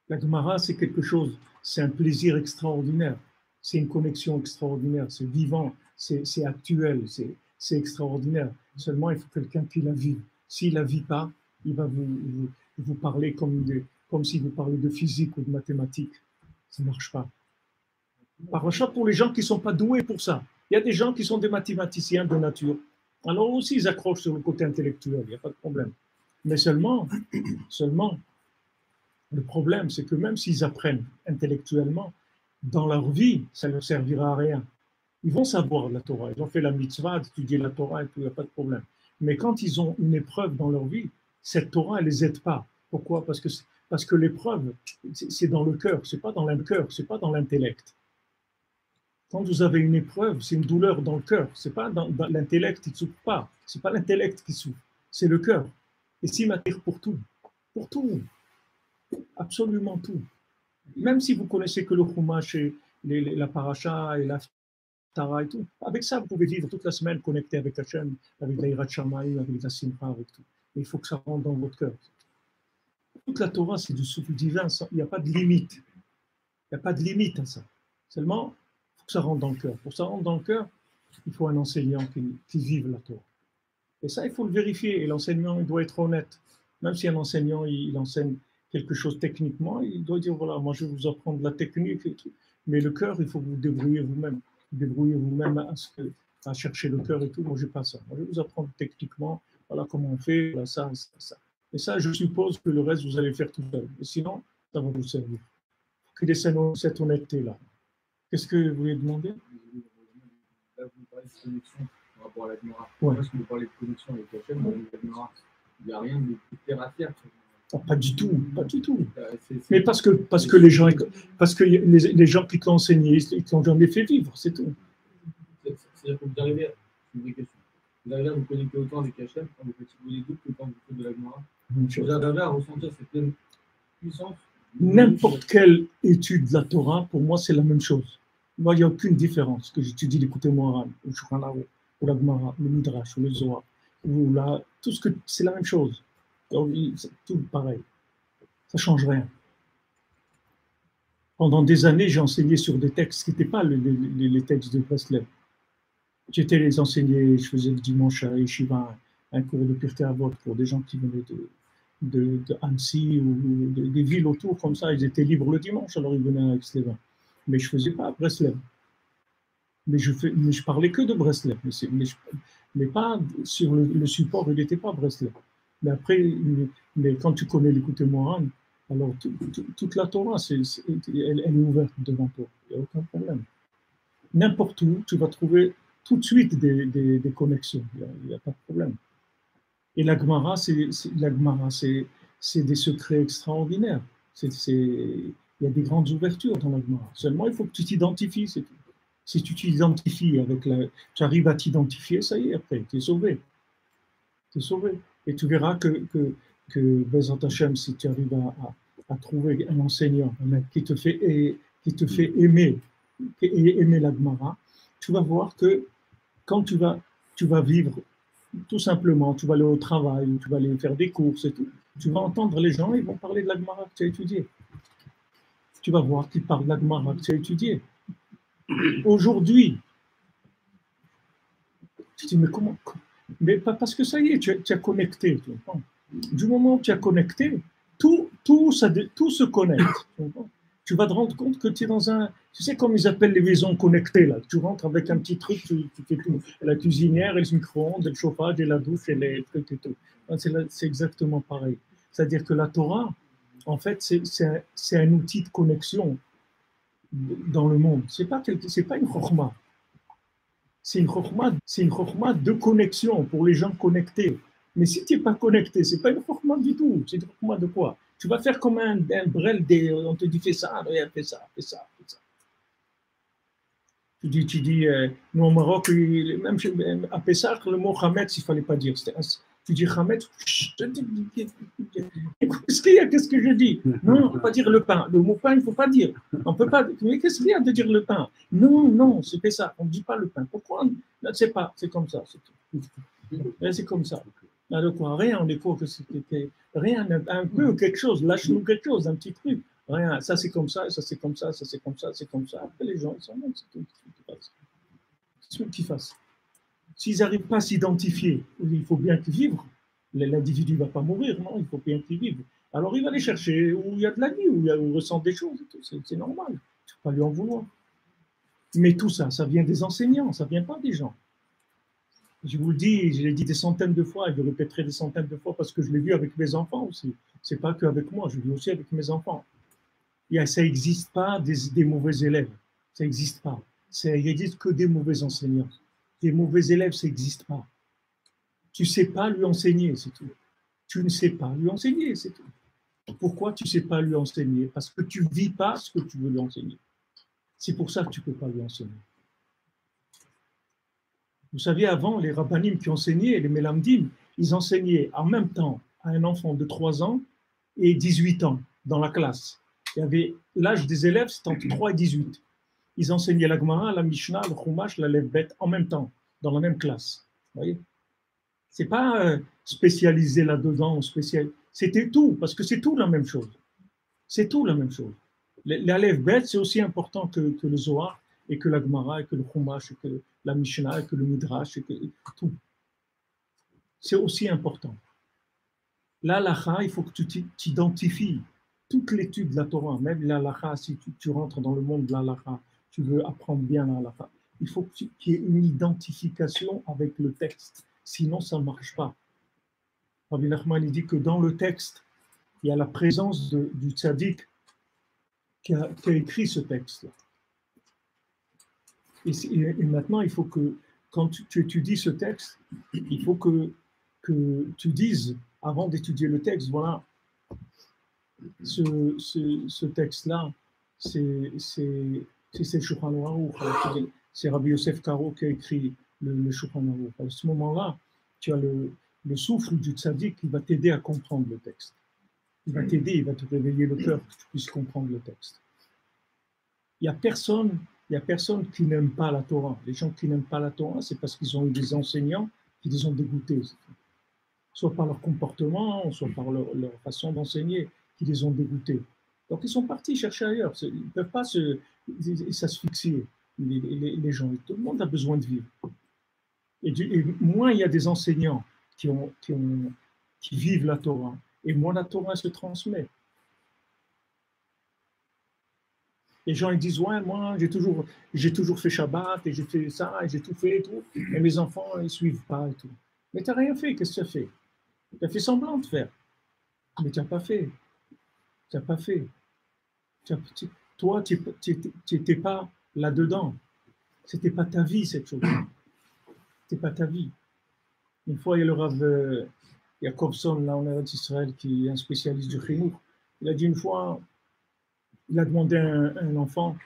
S2: La Gemara, c'est quelque chose, c'est un plaisir extraordinaire. C'est une connexion extraordinaire. C'est vivant, c'est actuel, c'est extraordinaire. Seulement, il faut quelqu'un qui la vive. S'il ne la vit pas, il va vous parler comme si vous parlez de physique ou de mathématiques. Ça ne marche pas. Paracha pour les gens qui ne sont pas doués pour ça. Il y a des gens qui sont des mathématiciens de nature. Alors aussi, ils accrochent sur le côté intellectuel, il n'y a pas de problème. Mais seulement, le problème, c'est que même s'ils apprennent intellectuellement, dans leur vie, ça ne leur servira à rien. Ils vont savoir la Torah, ils ont fait la mitzvah, d'étudier la Torah et tout, il n'y a pas de problème. Mais quand ils ont une épreuve dans leur vie, cette Torah, elle ne les aide pas. Pourquoi? Parce que l'épreuve, c'est dans le cœur, ce n'est pas dans le cœur, ce n'est pas dans l'intellect. Quand vous avez une épreuve, c'est une douleur dans le cœur. Ce n'est pas dans l'intellect qui ne souffre pas. Ce n'est pas l'intellect qui souffre, c'est le cœur. Et s'il m'attire pour tout, absolument tout. Même si vous connaissez que le Chumash et la Paracha et la Tara et tout, avec ça, vous pouvez vivre toute la semaine connecté avec Hachem, avec la Hirat Shamayim, avec la Simcha, avec tout. Mais il faut que ça rentre dans votre cœur. Toute la Torah, c'est du souffle divin. Il n'y a pas de limite. Il n'y a pas de limite à ça. Seulement, que ça rentre dans le cœur. Pour que ça rentre dans le cœur, il faut un enseignant qui vive la Torah. Et ça, il faut le vérifier. Et l'enseignant, il doit être honnête. Même si un enseignant, il enseigne quelque chose techniquement, il doit dire, voilà, moi, je vais vous apprendre la technique et tout. Mais le cœur, il faut que vous débrouillez vous-même. Débrouillez vous-même à chercher le cœur et tout. Moi, je n'ai pas ça. Moi, je vais vous apprendre techniquement, voilà comment on fait, voilà, ça. Et ça, je suppose que le reste, vous allez faire tout seul. Et sinon, ça va vous servir. Il faut qu'il ait cette honnêteté-là. Qu'est-ce que vous voulez demander?
S3: Là, vous parlez de connexion par rapport à la Gemara.
S2: Ouais.
S3: Parce que vous parlez de connexion avec Hachem, avec la Gemara, il n'y a rien de plus clair à faire.
S2: Pas du tout, pas du tout.
S3: C'est
S2: Mais parce que les gens qui t'ont enseigné, ils t'ont jamais fait vivre, c'est tout.
S3: C'est-à-dire que vous arrivez, c'est une vraie question. Vous arrivez à vous connecter autant avec Hachem quand vous fatiguez les doutes que quand vous faites de la Gemara. Vous arrivez à ressentir cette même puissance.
S2: N'importe quelle étude de la Torah, pour moi, c'est la même chose. Moi, il n'y a aucune différence que j'étudie l'écouté Moharan, ou ou la Gemara, le Midrash, ou le Zohar, tout ce que c'est la même chose. C'est tout pareil. Ça ne change rien. Pendant des années, j'ai enseigné sur des textes qui n'étaient pas les textes de Breslev. J'étais les enseigner, je faisais le dimanche à Yeshiva un cours de Pirkei Avot pour des gens qui venaient de Annecy ou des villes autour comme ça. Ils étaient libres le dimanche, alors ils venaient à Aix-les-Bains. Mais je ne faisais pas à Breslev. Mais je parlais que de Breslev. Mais pas sur le support, il n'était pas Breslev. Mais après, quand tu connais l'écouté Moharan, alors toute la Torah, elle est ouverte devant toi. Il n'y a aucun problème. N'importe où, tu vas trouver tout de suite des connexions. Il n'y a pas de problème. Et la Gemara, c'est des secrets extraordinaires. Il y a des grandes ouvertures dans la Gemara. Seulement, il faut que tu t'identifies, c'est tout. Si tu t'identifies tu arrives à t'identifier, ça y est, après, tu es sauvé. Tu es sauvé. Et tu verras que Bezat Hashem, si tu arrives à trouver un enseignant, un mec qui te fait aimer la Gemara, tu vas voir que quand tu vas vivre tout simplement, tu vas aller au travail, tu vas aller faire des courses et tout, tu vas entendre les gens, ils vont parler de la Gemara que tu as étudiée. Tu vas voir qu'ils parlent de la Gemara que tu as étudiée. Aujourd'hui, tu te dis, mais comment? Mais parce que ça y est, tu as connecté. Du moment où tu as connecté, tout se connecte. Tu vas te rendre compte que tu es dans un... Tu sais comme ils appellent les maisons connectées, là. Tu rentres avec un petit truc, tu fais tout. La cuisinière, et le micro-ondes, et le chauffage, et la douche, et les trucs et tout. C'est exactement pareil. C'est-à-dire que la Torah, en fait, c'est un outil de connexion dans le monde. C'est pas une chokhma. C'est une chokhma de connexion pour les gens connectés. Mais si tu n'es pas connecté, ce n'est pas une chokhma du tout. C'est une chokhma de quoi? Tu vas faire comme un brel, on te dit fais ça, regarde, fais ça, fais ça, fais ça. Tu dis, nous au Maroc, même à Pessah, le mot Hametz, il ne fallait pas dire. Tu dis Hametz, qu'est-ce qu'il y a, qu'est-ce que je dis? Non, on ne peut pas dire le pain. Le mot pain, il ne faut pas dire. On peut pas. Mais qu'est-ce qu'il y a de dire le pain? Non, non, c'est Pessah, on ne dit pas le pain. Pourquoi? Je ne sais pas, c'est comme ça. C'est comme ça. Alors quoi, rien, on découvre que c'était rien, un peu quelque chose, lâche-nous quelque chose, un petit truc. Rien, ça c'est comme ça, ça c'est comme ça, ça c'est comme ça, c'est comme ça. Après les gens, ils sont même, c'est tout ce qu'ils fassent. S'ils n'arrivent pas à s'identifier, il faut bien qu'ils vivent. L'individu ne va pas mourir, non, il faut bien qu'ils vivent. Alors il va aller chercher où il y a de la vie, où il ressent des choses, c'est normal. Tu ne peux pas lui en vouloir. Mais tout ça, ça vient des enseignants, ça ne vient pas des gens. Je vous le dis, je l'ai dit des centaines de fois, et je le répéterai des centaines de fois parce que je l'ai vu avec mes enfants aussi. Ce n'est pas qu'avec moi, je l'ai vu aussi avec mes enfants. Ça n'existe pas des mauvais élèves. Ça n'existe pas. Il n'existe que des mauvais enseignants. Des mauvais élèves, ça n'existe pas. Tu ne sais pas lui enseigner, c'est tout. Tu ne sais pas lui enseigner, c'est tout. Pourquoi tu ne sais pas lui enseigner? Parce que tu ne vis pas ce que tu veux lui enseigner. C'est pour ça que tu ne peux pas lui enseigner. Vous savez, avant, les rabbanim qui enseignaient, les mélamdim, ils enseignaient en même temps à un enfant de 3 ans et 18 ans dans la classe. Il y avait l'âge des élèves, c'était entre 3 et 18. Ils enseignaient la Gemara, la Mishnah, le Chumash, la Lev Bet en même temps, dans la même classe. Vous voyez? C'est pas spécialisé là-dedans, c'était tout, parce que c'est tout la même chose. C'est tout la même chose. La Lev Bet, c'est aussi important que le Zohar, et que la Gemara, et que le Chumash, et que la Mishnah, et que le Midrash, et que tout. C'est aussi important. L'Halacha, il faut que tu t'identifies. Toute l'étude de la Torah, même l'Halacha, si tu rentres dans le monde de l'Halacha, tu veux apprendre bien l'Halacha, il faut qu'il y ait une identification avec le texte. Sinon, ça ne marche pas. Rabbi Nachman, il dit que dans le texte, il y a la présence du tzaddik qui a écrit ce texte-là. Et maintenant, il faut que, quand tu étudies ce texte, il faut que tu dises, avant d'étudier le texte, voilà, ce texte-là, c'est Shulchan Aruch, c'est Rabbi Yosef Karo qui a écrit le Shulchan Aruch. À ce moment-là, tu as le souffle du tzaddik qui va t'aider à comprendre le texte. Il va t'aider, il va te réveiller le cœur que tu puisses comprendre le texte. Il n'y a personne qui n'aime pas la Torah. Les gens qui n'aiment pas la Torah, c'est parce qu'ils ont eu des enseignants qui les ont dégoûtés. Soit par leur comportement, soit par leur façon d'enseigner, qui les ont dégoûtés. Donc ils sont partis chercher ailleurs. Ils ne peuvent pas s'asphyxier, les gens. Tout le monde a besoin de vivre. Et moins il y a des enseignants qui vivent la Torah, et moins la Torah se transmet. Les gens ils disent, ouais, moi j'ai toujours fait Shabbat, et j'ai fait ça, et j'ai tout fait et tout, et mes enfants ils ne suivent pas et tout. Mais tu n'as rien fait, qu'est-ce que tu as fait? Tu as fait semblant de faire, mais tu n'as pas fait. Tu n'as pas fait. Toi, tu n'étais pas là-dedans. Ce n'était pas ta vie, cette chose. Ce n'était pas ta vie. Une fois, il y a le Rav Jacobson, là en Eretz Israël, qui est un spécialiste du Chinouk. Il a dit une fois, il a demandé à un enfant,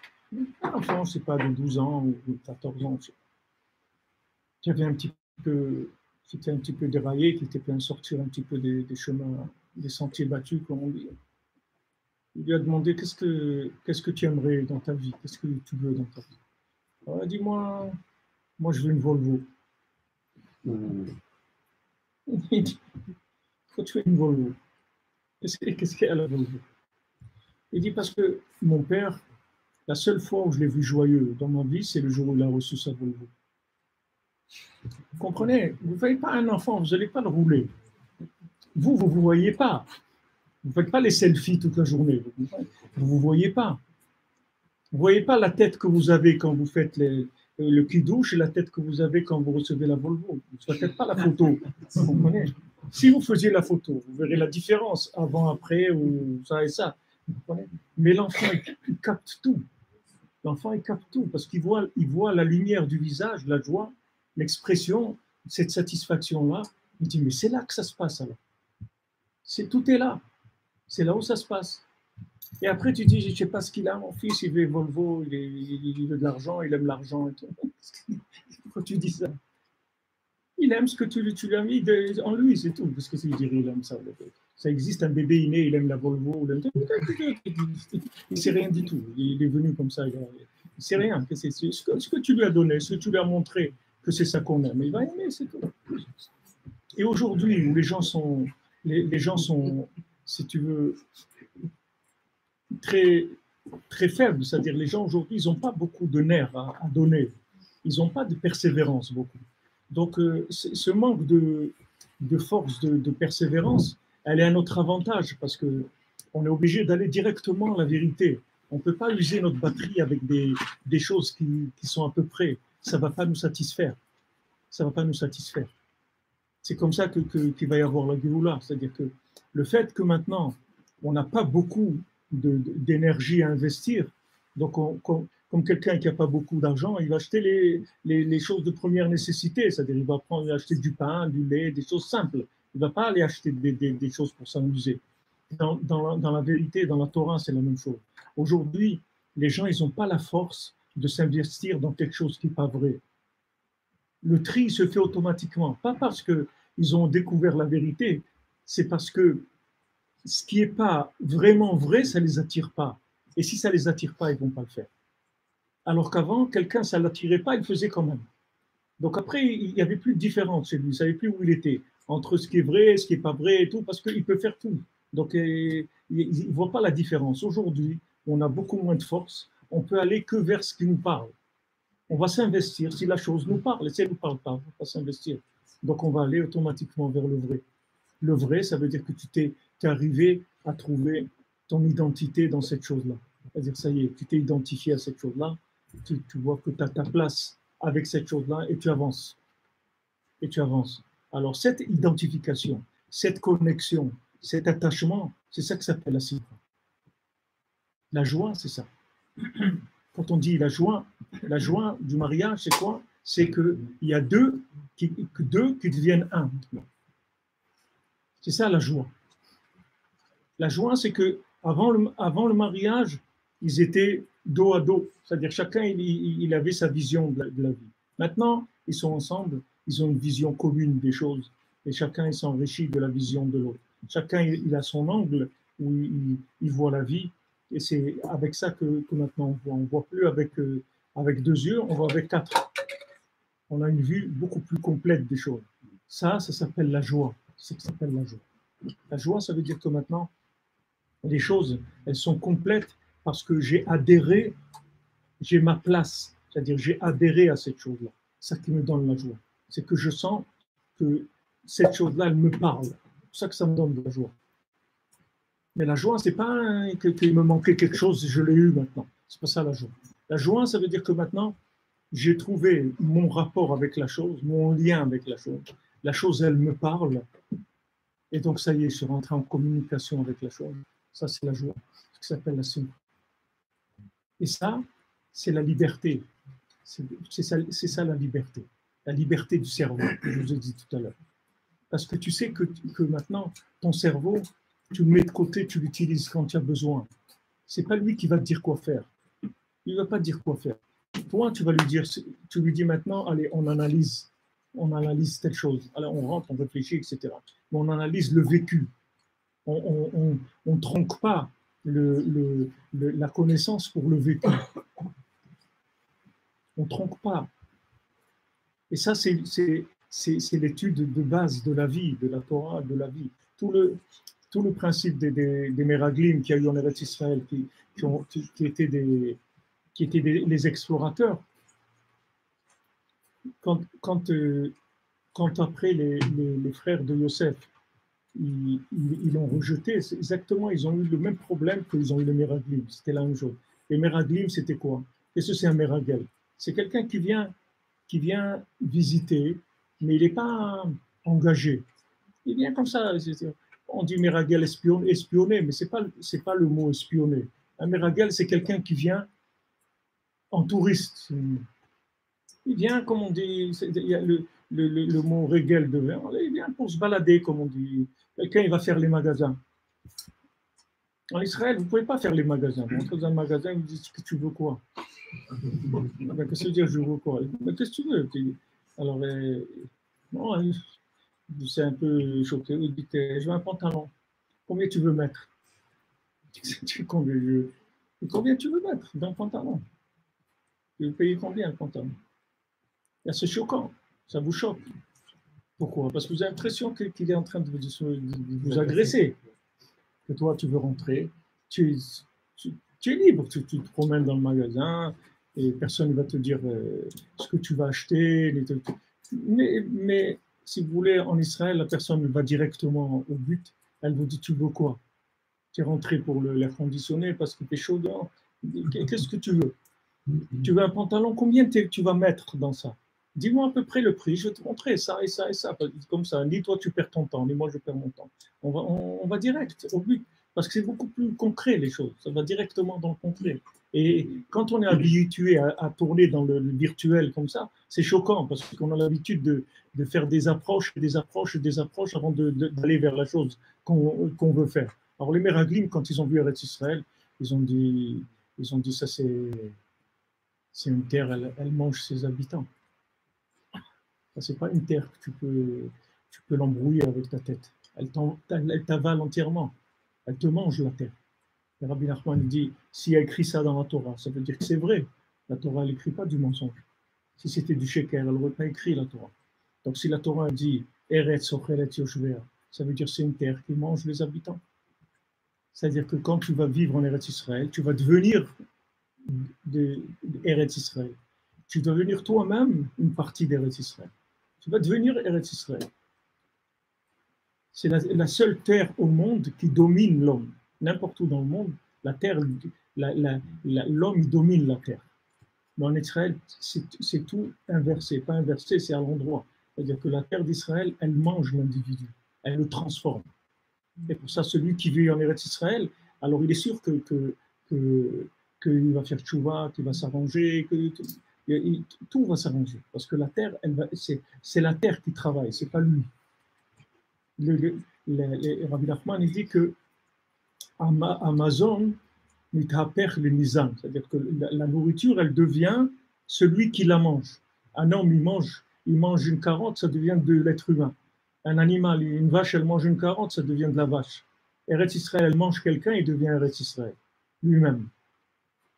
S2: c'est pas de 12 ans ou 14 ans, qui avait c'était un petit peu déraillé, qui était plein de sortir un petit peu des chemins, des sentiers battus, comme on dit. Il lui a demandé qu'est-ce que tu aimerais dans ta vie, qu'est-ce que tu veux dans ta vie. Alors, il a dit, moi je veux une Volvo. Il dit, pourquoi tu veux une Volvo? Qu'est-ce qu'il y a à la Volvo? Il dit, parce que mon père, la seule fois où je l'ai vu joyeux dans ma vie, c'est le jour où il a reçu sa Volvo. Vous comprenez? Vous ne voyez pas un enfant, vous n'allez pas le rouler. Vous ne vous voyez pas. Vous ne faites pas les selfies toute la journée. Vous ne vous voyez pas. Vous ne voyez pas la tête que vous avez quand vous faites le kidouche et la tête que vous avez quand vous recevez la Volvo. Vous ne faites pas la photo. Vous comprenez? Si vous faisiez la photo, vous verrez la différence avant, après, ou ça et ça. Vous comprenez? Mais l'enfant, il capte tout. L'enfant, il capte tout parce qu'il voit la lumière du visage, la joie, l'expression, cette satisfaction-là. Il dit, mais c'est là que ça se passe alors. Tout est là. C'est là où ça se passe. Et après, tu dis, je ne sais pas ce qu'il a, mon fils, il veut Volvo, il veut de l'argent, il aime l'argent et tout. Pourquoi tu dis ça? Il aime ce que tu lui as mis en lui, c'est tout. Parce que c'est dire il aime ça. Ça existe, un bébé inné, il aime la Volvo. Il ne sait rien du tout. Il est venu comme ça. Il ne sait rien. C'est ce que tu lui as donné, ce que tu lui as montré, que c'est ça qu'on aime. Il va aimer, c'est tout. Et aujourd'hui, où les gens sont, si tu veux, très, très faibles, c'est-à-dire les gens aujourd'hui, ils n'ont pas beaucoup de nerfs à donner. Ils n'ont pas de persévérance beaucoup. Donc, ce manque de force, de persévérance, elle est à notre avantage parce qu'on est obligé d'aller directement à la vérité. On ne peut pas user notre batterie avec des choses qui sont à peu près. Ça ne va pas nous satisfaire. Ça ne va pas nous satisfaire. C'est comme ça qu'il va y avoir la Géoula. C'est-à-dire que le fait que maintenant, on n'a pas beaucoup d'énergie à investir, donc comme quelqu'un qui n'a pas beaucoup d'argent, il va acheter les choses de première nécessité, c'est-à-dire il va acheter du pain, du lait, des choses simples. Il ne va pas aller acheter des choses pour s'amuser. Dans la vérité, dans la Torah, c'est la même chose. Aujourd'hui, les gens, ils n'ont pas la force de s'investir dans quelque chose qui n'est pas vrai. Le tri se fait automatiquement, pas parce qu'ils ont découvert la vérité, c'est parce que ce qui n'est pas vraiment vrai, ça ne les attire pas. Et si ça ne les attire pas, ils ne vont pas le faire. Alors qu'avant, quelqu'un, ça ne l'attirait pas, il le faisait quand même. Donc après, il n'y avait plus de différence chez lui, il ne savait plus où il était, entre ce qui est vrai, ce qui n'est pas vrai et tout, parce qu'il peut faire tout. Donc il ne voit pas la différence. Aujourd'hui, on a beaucoup moins de force, on peut aller que vers ce qui nous parle. On va s'investir si la chose nous parle, et si elle ne nous parle pas, on va s'investir. Donc on va aller automatiquement vers le vrai. Le vrai, ça veut dire que tu t'es arrivé à trouver ton identité dans cette chose-là. C'est-à-dire, ça y est, tu t'es identifié à cette chose-là, tu vois que tu as ta place avec cette chose-là et tu avances. Et tu avances. Alors, cette identification, cette connexion, cet attachement, c'est ça que ça s'appelle la simcha. La joie, c'est ça. Quand on dit la joie du mariage, c'est quoi? C'est qu'il y a deux qui deviennent un. C'est ça la joie. La joie, c'est que avant le mariage, ils étaient dos à dos. C'est-à-dire chacun, il avait sa vision de la vie. Maintenant, ils sont ensemble, ils ont une vision commune des choses. Et chacun, il s'enrichit de la vision de l'autre. Chacun, il a son angle où il voit la vie. Et c'est avec ça que maintenant on voit. On ne voit plus avec 2 yeux, on voit avec 4. On a une vue beaucoup plus complète des choses. Ça s'appelle la joie. C'est ce que ça s'appelle la joie. La joie, ça veut dire que maintenant, les choses, elles sont complètes parce que j'ai adhéré, j'ai ma place. C'est-à-dire, j'ai adhéré à cette chose-là. C'est ça qui me donne la joie. C'est que je sens que cette chose-là, elle me parle. C'est pour ça que ça me donne de la joie. Mais la joie, c'est pas qu'il me manquait quelque chose, je l'ai eu maintenant. C'est pas ça la joie. La joie, ça veut dire que maintenant, j'ai trouvé mon rapport avec la chose, mon lien avec la chose. La chose, elle me parle. Et donc, ça y est, je suis rentré en communication avec la chose. Ça, c'est la joie. Ce qui s'appelle la simcha. Et ça, c'est la liberté. C'est ça la liberté. La liberté du cerveau, que je vous ai dit tout à l'heure. Parce que tu sais que maintenant, ton cerveau, tu le mets de côté, tu l'utilises quand tu as besoin. Ce n'est pas lui qui va te dire quoi faire. Il ne va pas te dire quoi faire. Toi, tu lui dis maintenant, allez, on analyse telle chose. Alors, on rentre, on réfléchit, etc. Mais on analyse le vécu. On ne tronque pas la connaissance pour le vécu. On ne tronque pas. Et ça, c'est l'étude de base de la vie, de la Torah, de la vie. Tout le principe des Meraglim qu'il y a eu en Eretz Israël, qui étaient les explorateurs, quand après les frères de Yosef, ils l'ont rejeté, c'est exactement, ils ont eu le même problème qu'ils ont eu les Meraglim, c'était la même chose. Les Meraglim, c'était quoi? Qu'est-ce que c'est un Meragel? C'est quelqu'un qui vient visiter, mais il n'est pas engagé. Il vient comme ça. On dit Meragel espionner, mais ce n'est pas le mot espionner. Un Meragel, c'est quelqu'un qui vient en touriste. Il vient, comme on dit, il y a le mot régel de vin, il vient pour se balader, comme on dit. Quelqu'un, il va faire les magasins. En Israël, vous ne pouvez pas faire les magasins. Vous entrez dans un magasin, vous dites que tu veux quoi? Qu'est-ce que ça veut dire je veux quoi? Mais qu'est-ce que tu veux? Alors, non, c'est un peu choqué. Vous dites, je veux un pantalon. Combien tu veux mettre? Combien tu veux mettre dans le pantalon? Tu veux payer combien le pantalon? C'est choquant. Ça vous choque. Pourquoi? Parce que vous avez l'impression qu'il est en train de vous agresser. Que toi, tu veux rentrer, tu es libre, tu te promènes dans le magasin et personne ne va te dire ce que tu vas acheter. Mais si vous voulez, en Israël, la personne va directement au but. Elle vous dit, tu veux quoi? Tu es rentré pour l'air conditionné parce que tu es chaud dehors. Qu'est-ce que tu veux? Tu veux un pantalon? Combien tu vas mettre dans ça? Dis-moi à peu près le prix, je vais te montrer ça et ça et ça. Comme ça, ni toi tu perds ton temps, ni moi je perds mon temps. On va direct au but, parce que c'est beaucoup plus concret les choses. Ça va directement dans le concret. Et quand on est habitué à tourner dans le virtuel comme ça, c'est choquant, parce qu'on a l'habitude de faire des approches, des approches, des approches avant d'aller vers la chose qu'on veut faire. Alors les Meraglim, quand ils ont vu Eretz Israël, ils ont dit ça c'est une terre, elle mange ses habitants. Ce n'est pas une terre que tu peux l'embrouiller avec ta tête. Elle t'avale entièrement. Elle te mange la terre. Et Rabbi Nachman dit, s'il y a écrit ça dans la Torah, ça veut dire que c'est vrai. La Torah, elle n'écrit pas du mensonge. Si c'était du sheker, elle n'aurait pas écrit la Torah. Donc si la Torah dit, Eretz Ochelet Yoshvea, ça veut dire que c'est une terre qui mange les habitants. C'est-à-dire que quand tu vas vivre en Eretz Israël, tu vas devenir Eretz Israël. Tu vas devenir toi-même une partie d'Eretz Israël. Tu vas devenir Eretz Israël. C'est la seule terre au monde qui domine l'homme. N'importe où dans le monde, la terre, l'homme domine la terre. Mais en Israël, c'est tout inversé. Pas inversé, c'est à l'endroit. C'est-à-dire que la terre d'Israël, elle mange l'individu. Elle le transforme. Et pour ça, celui qui vit en Eretz Israël, alors il est sûr qu'il va faire tchouva, qu'il va s'arranger, tout va s'arranger. Parce que la terre, c'est la terre qui travaille, c'est pas lui. Rabbi Nachman dit que Amazon le nizam, c'est-à-dire que la nourriture, elle devient celui qui la mange. Un homme, il mange une carotte, ça devient de l'être humain. Un animal, une vache, elle mange une carotte, ça devient de la vache. Eretz Israël, elle mange quelqu'un, il devient Eretz Israël, lui-même.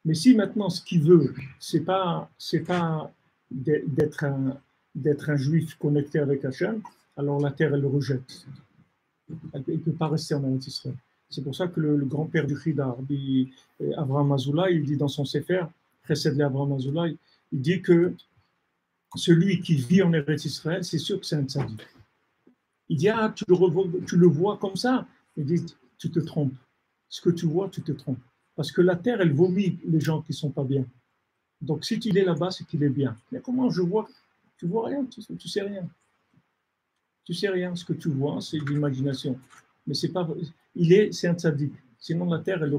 S2: Mais si maintenant ce qu'il veut, c'est pas d'être un juif connecté avec Hachem, alors la terre, elle le rejette. Elle ne peut pas rester en Eretz Israël. C'est pour ça que le grand-père du Chida, Avraham Azoulay, il dit dans son Sefer, précède Avraham Azoulay, il dit que celui qui vit en Eretz Israël, c'est sûr que c'est un tzaddik. Il dit, tu le vois comme ça. Il dit, tu te trompes. Ce que tu vois, tu te trompes. Parce que la terre, elle vomit les gens qui ne sont pas bien. Donc, si tu es là-bas, c'est qu'il est bien. Mais comment je vois? Tu vois rien, tu sais rien. Tu sais rien. Ce que tu vois, c'est de l'imagination. Mais c'est pas, c'est un tzaddik. Sinon, la terre, elle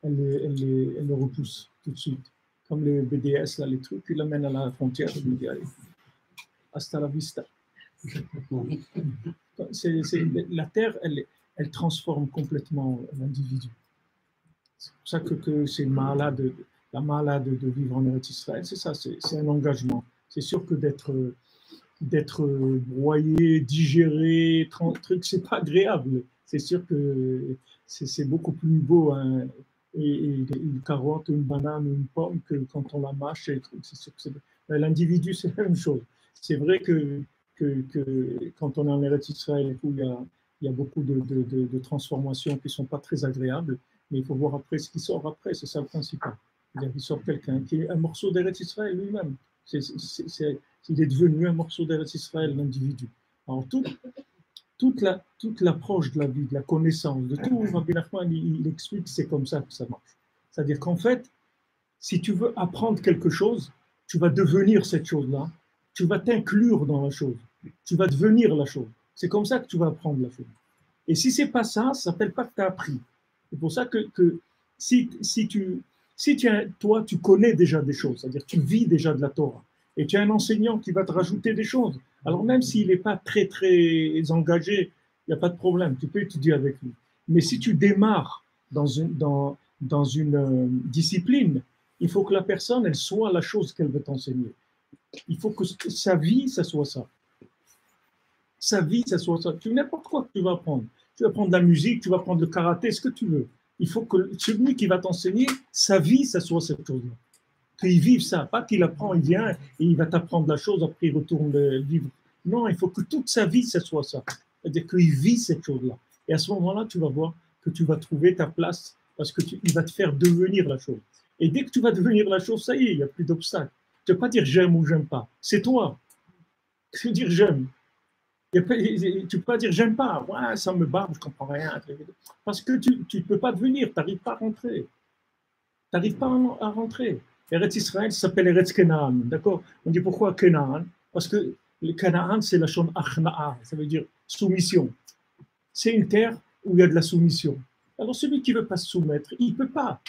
S2: le repousse tout de suite. Comme les BDS, là, les trucs, ils l'amènent à la frontière. Il dit, allez, hasta la vista. La terre, elle transforme complètement l'individu. C'est pour ça que c'est la malade de vivre en Eretz Israël. C'est ça, c'est un engagement. C'est sûr que d'être broyé, digéré, truc, c'est pas agréable. C'est sûr que c'est beaucoup plus beau une carotte, une banane, une pomme que quand on la mâche. C'est sûr que l'individu, c'est la même chose. C'est vrai que quand on est en Eretz Israël, il y a beaucoup de transformations qui ne sont pas très agréables, mais il faut voir après ce qui sort après, c'est ça le principal. Il sort quelqu'un qui est un morceau d'Eretz Israël lui-même. Il est devenu un morceau d'Eretz Israël, l'individu. Alors toute l'approche de la vie, de la connaissance, de tout, Rabbi Nachman, il explique que c'est comme ça que ça marche. C'est-à-dire qu'en fait, si tu veux apprendre quelque chose, tu vas devenir cette chose-là, tu vas t'inclure dans la chose, tu vas devenir la chose. C'est comme ça que tu vas apprendre la chose. Et si c'est pas ça, ça s'appelle pas que tu as appris. C'est pour ça que si toi, tu connais déjà des choses, c'est-à-dire tu vis déjà de la Torah, et tu as un enseignant qui va te rajouter des choses, alors même s'il n'est pas très engagé, il n'y a pas de problème, tu peux étudier avec lui. Mais si tu démarres dans une discipline, il faut que la personne, elle soit la chose qu'elle veut t'enseigner. Il faut que sa vie, ça soit ça. Sa vie, ça soit ça. Tu n'importe quoi que tu vas apprendre. Tu vas prendre la musique, tu vas prendre le karaté, ce que tu veux. Il faut que celui qui va t'enseigner, sa vie, ça soit cette chose-là. Qu'il vive ça. Pas qu'il apprend, il vient et il va t'apprendre la chose, après il retourne le vivre. Non, il faut que toute sa vie, ça soit ça. C'est-à-dire qu'il vit cette chose-là. Et à ce moment-là, tu vas voir que tu vas trouver ta place parce qu'il va te faire devenir la chose. Et dès que tu vas devenir la chose, ça y est, il n'y a plus d'obstacle. Tu ne peux pas dire j'aime ou j'aime pas. C'est toi. Tu veux dire j'aime. Tu ne peux pas dire j'aime pas. Ouais, ça me barbe, je ne comprends rien. Parce que tu ne peux pas devenir, tu n'arrives pas à rentrer. Tu n'arrives pas à rentrer. Eretz Israël s'appelle Eretz Canaan. D'accord? On dit pourquoi Canaan? Parce que le Canaan, c'est la shon achna'a, ça veut dire soumission. C'est une terre où il y a de la soumission. Alors celui qui ne veut pas se soumettre, il ne peut pas.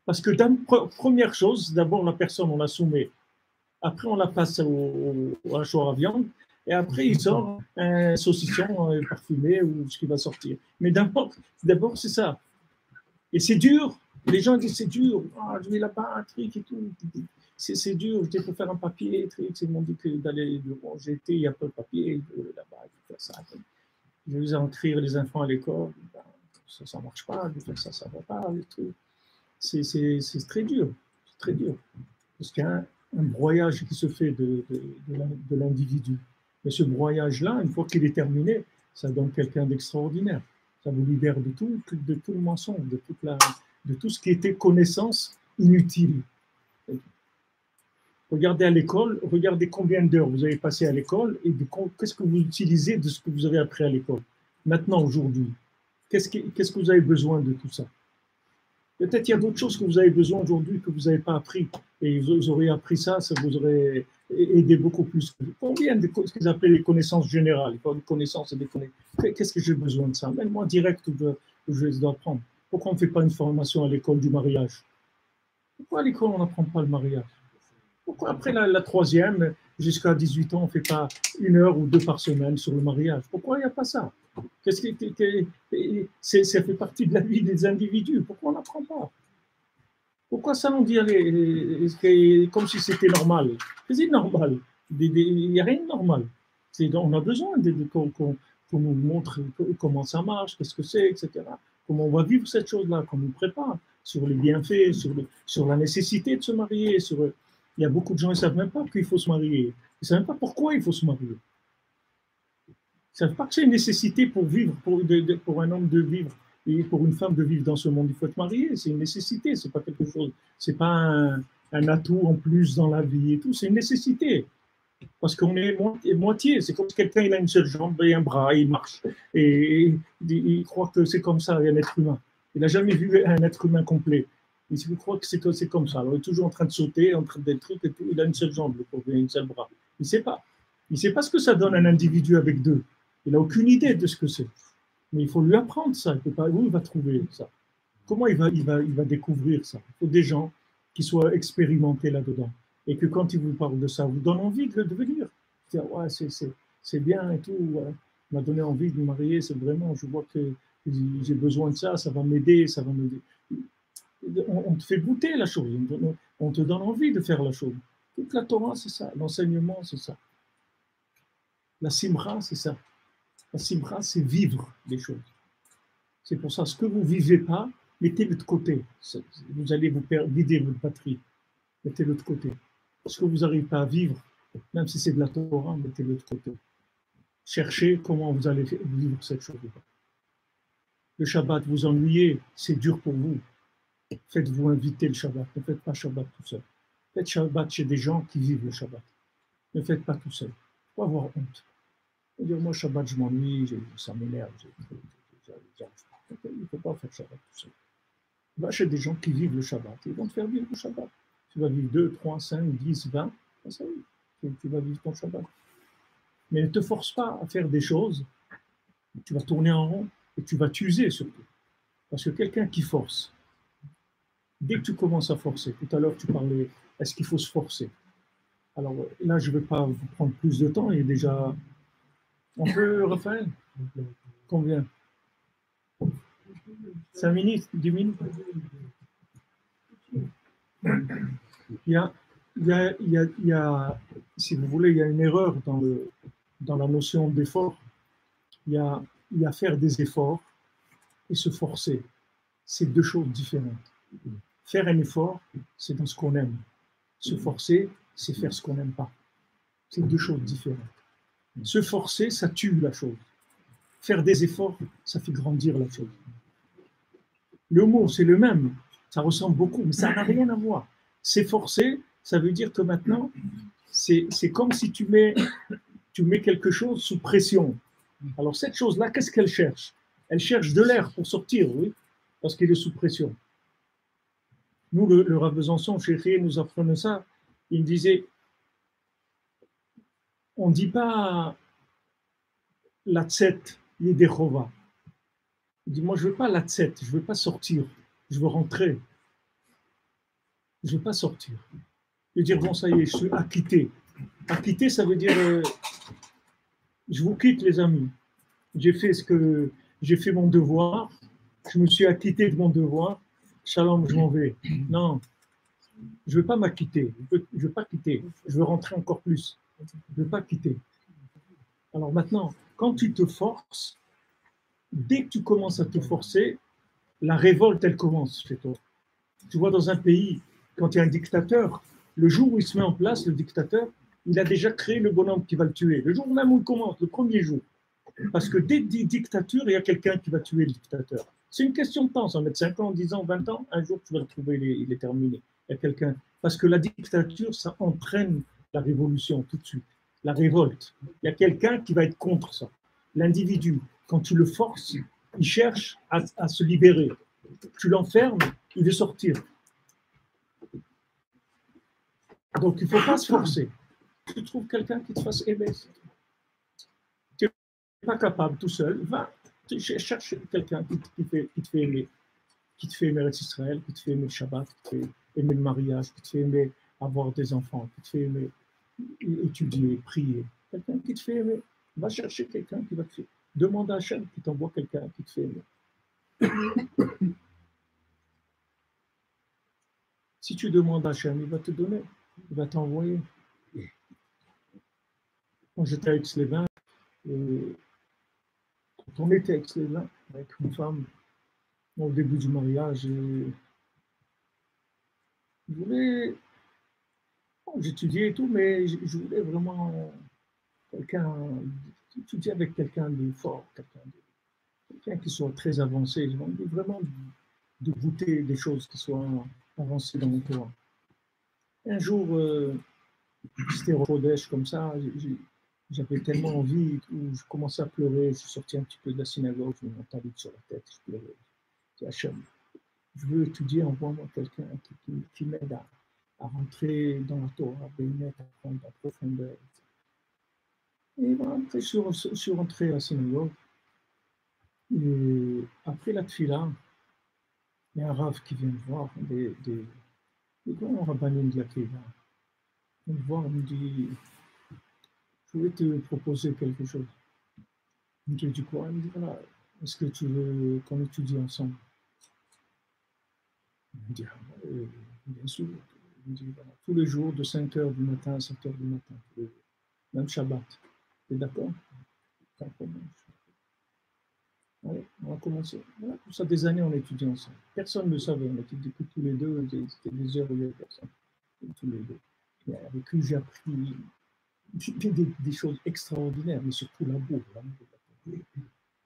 S2: Parce que première chose, d'abord la personne, on la soumet. Après, on la passe à la choix à viande. Et après, il sort un saucisson parfumé ou ce qui va sortir. Mais d'abord c'est ça. Et c'est dur. Les gens disent c'est dur. Ah, je vais là-bas, un truc et tout. C'est dur. Il faut faire un papier. Ils m'ont dit que d'aller bon, j'ai été, il y a pas de papier. Là-bas, il faut faire ça. Je vais inscrire les enfants à l'école. Ben, ça ne marche pas. Je vais faire ça, ça ne va pas. Les trucs. C'est très dur. C'est très dur. Parce qu'il y a un broyage qui se fait de l'individu. Mais ce broyage-là, une fois qu'il est terminé, ça donne quelqu'un d'extraordinaire. Ça vous libère de tout le mensonge, de tout ce qui était connaissance inutile. Regardez à l'école, regardez combien d'heures vous avez passé à l'école et qu'est-ce que vous utilisez de ce que vous avez appris à l'école. Maintenant, aujourd'hui, qu'est-ce que vous avez besoin de tout ça? Peut-être il y a d'autres choses que vous avez besoin aujourd'hui que vous n'avez pas appris. Et vous aurez appris ça, ça vous aurait aidé beaucoup plus. Combien de ce qu'ils appellent les connaissances générales, pas des connaissances et des connaissances. Qu'est-ce que j'ai besoin de ça? Même moi, direct, je dois apprendre. Pourquoi on ne fait pas une formation à l'école du mariage? Pourquoi à l'école, on n'apprend pas le mariage? Pourquoi après la troisième, jusqu'à 18 ans, on ne fait pas 1 heure ou 2 par semaine sur le mariage? Pourquoi il n'y a pas ça? Ça fait partie de la vie des individus. Pourquoi on n'apprend pas? Pourquoi ça, on dit comme si c'était normal? C'est normal. Il n'y a rien de normal. On a besoin qu'on nous montre comment ça marche, qu'est-ce que c'est, etc. Comment on va vivre cette chose-là, qu'on nous prépare sur les bienfaits, sur la nécessité de se marier. Il y a beaucoup de gens qui ne savent même pas qu'il faut se marier. Ils ne savent même pas pourquoi il faut se marier. Ils ne savent pas que c'est une nécessité pour vivre, pour un homme de vivre et pour une femme de vivre dans ce monde. Il faut être marié, c'est une nécessité, c'est pas quelque chose, c'est pas un atout en plus dans la vie et tout, c'est une nécessité. Parce qu'on est moitié, c'est comme si quelqu'un il a une seule jambe et un bras, et il marche. Et il croit que c'est comme ça, un être humain. Il n'a jamais vu un être humain complet. Il croit que c'est comme ça. Alors, il est toujours en train de sauter, en train d'être truc et tout. Il a une seule jambe, le pauvre, une seule bras. Il ne sait pas. Il ne sait pas ce que ça donne un individu avec 2. Il n'a aucune idée de ce que c'est. Mais il faut lui apprendre ça. Il peut pas, où il va trouver ça? Comment il va découvrir ça? Il faut des gens qui soient expérimentés là-dedans. Et que quand ils vous parlent de ça, vous donnent envie de le devenir. Dire, ouais, c'est bien et tout. Ouais. On m'a donné envie de me marier. C'est vraiment, je vois que j'ai besoin de ça. Ça va m'aider. Ça va m'aider. On te fait goûter la chose. On te donne envie de faire la chose. Toute la Torah, c'est ça. L'enseignement, c'est ça. La simra, c'est ça. La simra, c'est vivre des choses. C'est pour ça, ce que vous ne vivez pas, mettez-le de côté. Vous allez vous vider votre batterie. Mettez-le de côté. Ce que vous n'arrivez pas à vivre, même si c'est de la Torah, mettez-le de côté. Cherchez comment vous allez vivre cette chose-là. Le Shabbat, vous ennuyez, c'est dur pour vous. Faites-vous inviter le Shabbat. Ne faites pas Shabbat tout seul. Faites Shabbat chez des gens qui vivent le Shabbat. Ne faites pas tout seul. Il faut avoir honte. Dire, moi, Shabbat, je m'ennuie, ça m'énerve. Il ne faut pas faire Shabbat tout seul. Va chez des gens qui vivent le Shabbat. Ils vont te faire vivre le Shabbat. Tu vas vivre 2, 3, 5, 10, 20. Ça y est, tu vas vivre ton Shabbat. Mais ne te force pas à faire des choses. Tu vas tourner en rond et tu vas t'user surtout. Parce que quelqu'un qui force, dès que tu commences à forcer, tout à l'heure tu parlais, est-ce qu'il faut se forcer? Alors là, je ne vais pas vous prendre plus de temps, il est déjà... On peut, Raphaël? Combien? 5 minutes, 10 minutes. Si vous voulez, il y a une erreur dans la notion d'effort. Il y a faire des efforts et se forcer. C'est deux choses différentes. Faire un effort, c'est dans ce qu'on aime. Se forcer, c'est faire ce qu'on n'aime pas. C'est deux choses différentes. Se forcer, ça tue la chose. Faire des efforts, ça fait grandir la chose. Le mot, c'est le même. Ça ressemble beaucoup, mais ça n'a rien à voir. S'efforcer, ça veut dire que maintenant, c'est comme si tu mets quelque chose sous pression. Alors cette chose-là, qu'est-ce qu'elle cherche? Elle cherche de l'air pour sortir, oui, parce qu'il est sous pression. Nous, le Rav Besançon, chéri, nous apprenait ça. Il disait, on ne dit pas la tzet yedechova. Il dit, moi, je ne veux pas la tzet, je ne veux pas sortir, je veux rentrer. Je ne veux pas sortir. Je veux dire, bon, ça y est, je suis acquitté. Acquitté, ça veut dire, je vous quitte, les amis. J'ai fait mon devoir, je me suis acquitté de mon devoir. Shalom, je m'en vais. Non, je ne veux pas m'acquitter, je ne veux pas quitter, je veux rentrer encore plus. Je ne veux pas quitter. Alors maintenant, quand tu te forces, dès que tu commences à te forcer, la révolte, elle commence chez toi. Tu vois, dans un pays, quand il y a un dictateur, le jour où il se met en place, le dictateur, il a déjà créé le bonhomme qui va le tuer. Le jour même où il commence, le premier jour. Parce que dès dictature, il y a quelqu'un qui va tuer le dictateur. C'est une question de temps, ça va mettre 5 ans, 10 ans, 20 ans, un jour tu vas le trouver, il est terminé. Il y a quelqu'un. Parce que la dictature, ça entraîne la révolution tout de suite, la révolte. Il y a quelqu'un qui va être contre ça. L'individu, quand tu le forces, il cherche à se libérer. Tu l'enfermes, il veut sortir. Donc il ne faut pas se forcer. Tu trouves quelqu'un qui te fasse aimer. Tu n'es pas capable tout seul, va. Cherche quelqu'un qui te fait aimer. Qui te fait aimer Israël, qui te fait aimer le Shabbat, qui te fait aimer le mariage, qui te fait aimer avoir des enfants, qui te fait aimer étudier, prier. Quelqu'un qui te fait aimer. Va chercher quelqu'un qui va te faire. Demande à Hachem qui t'envoie quelqu'un qui te fait aimer. Si tu demandes à Hachem, il va te donner, il va t'envoyer. Quand j'étais à Aix-les-Bains, quand on était à Aix-les-Bains avec une femme, au début du mariage, j'étudiais et tout, mais je voulais vraiment étudier avec quelqu'un de fort, quelqu'un qui soit très avancé. J'ai envie vraiment de goûter des choses qui soient avancées dans mon Torah. Un jour, c'était au Kodesh comme ça, j'avais tellement envie, je commençais à pleurer, je suis sorti un petit peu de la synagogue, je me montais vite sur la tête, je pleurais. Je dis, Hachem, je veux étudier, envoie-moi quelqu'un qui m'aide à rentrer dans la Torah, à prendre la profondeur. Et voilà, après, je suis rentré à la synagogue. Et après la tfila, il y a un rav qui vient me voir, des grands rabbinim de la Kéva. Il me voit, il me dit, je voulais te proposer quelque chose. Je lui dis quoi? Il me dit, voilà, est-ce que tu veux qu'on étudie ensemble? Il me dit, bien sûr. Il me dit, voilà, tous les jours, de 5h du matin à 7h du matin, même Shabbat. Tu es d'accord? Allez, on va commencer. Voilà, pour ça, des années, on étudie ensemble. Personne ne le savait, on étudie que tous les deux, c'était des heures où il n'y avait personne. Tous les deux. Et avec lui, j'ai appris des choses extraordinaires, mais surtout l'amour.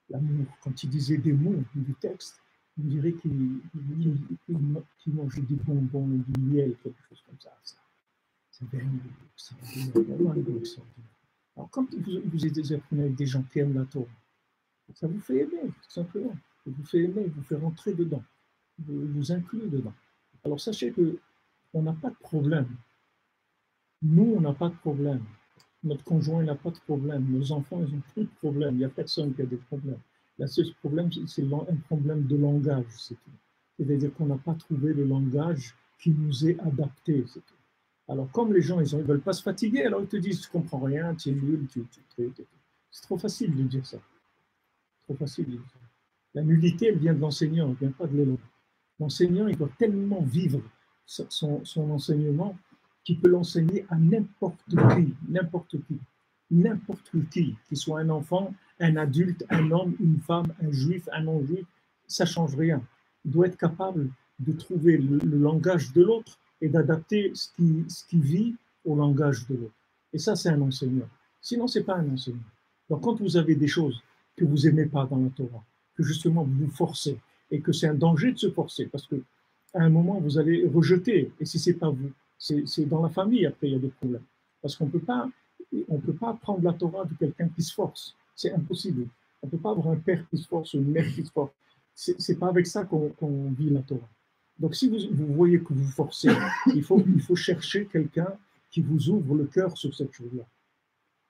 S2: L'amour, quand il disait des mots du texte, on dirait qu'il mangeait des bonbons, du miel, quelque chose comme ça. C'est vraiment extraordinaire. Alors, quand vous apprenez avec des gens qui aiment la Torah, ça vous fait aimer, tout simplement. Ça vous fait aimer, vous fait rentrer dedans, vous inclut dedans. Alors, sachez qu'on n'a pas de problème. Nous, on n'a pas de problème. Notre conjoint n'a pas de problème. Nos enfants, ils n'ont plus de problème. Il n'y a personne qui a des problèmes. Le seul problème, c'est un problème de langage, c'est tout. C'est-à-dire qu'on n'a pas trouvé le langage qui nous est adapté, c'est tout. Alors, comme les gens, ils ne veulent pas se fatiguer, alors ils te disent, tu ne comprends rien, tu es nul, c'est trop facile de dire ça. Trop facile de dire ça. La nullité, elle vient de l'enseignant, elle ne vient pas de l'élève. L'enseignant, il doit tellement vivre son enseignement qu'il peut l'enseigner à n'importe qui, qu'il soit un enfant, un adulte, un homme, une femme, un juif, un non-juif, ça ne change rien. Il doit être capable de trouver le langage de l'autre et d'adapter ce qui vit au langage de l'autre. Et ça, c'est un enseignant. Sinon, ce n'est pas un enseignant. Donc, quand vous avez des choses que vous n'aimez pas dans la Torah, que justement vous vous forcez, et que c'est un danger de se forcer, parce qu'à un moment, vous allez rejeter, et si ce n'est pas vous, c'est dans la famille, après, il y a des problèmes. Parce qu'on ne peut pas prendre la Torah de quelqu'un qui se force. C'est impossible. On ne peut pas avoir un père qui se force ou une mère qui se force. Ce n'est pas avec ça qu'on vit la Torah. Donc, si vous voyez que vous forcez, il faut chercher quelqu'un qui vous ouvre le cœur sur cette chose-là.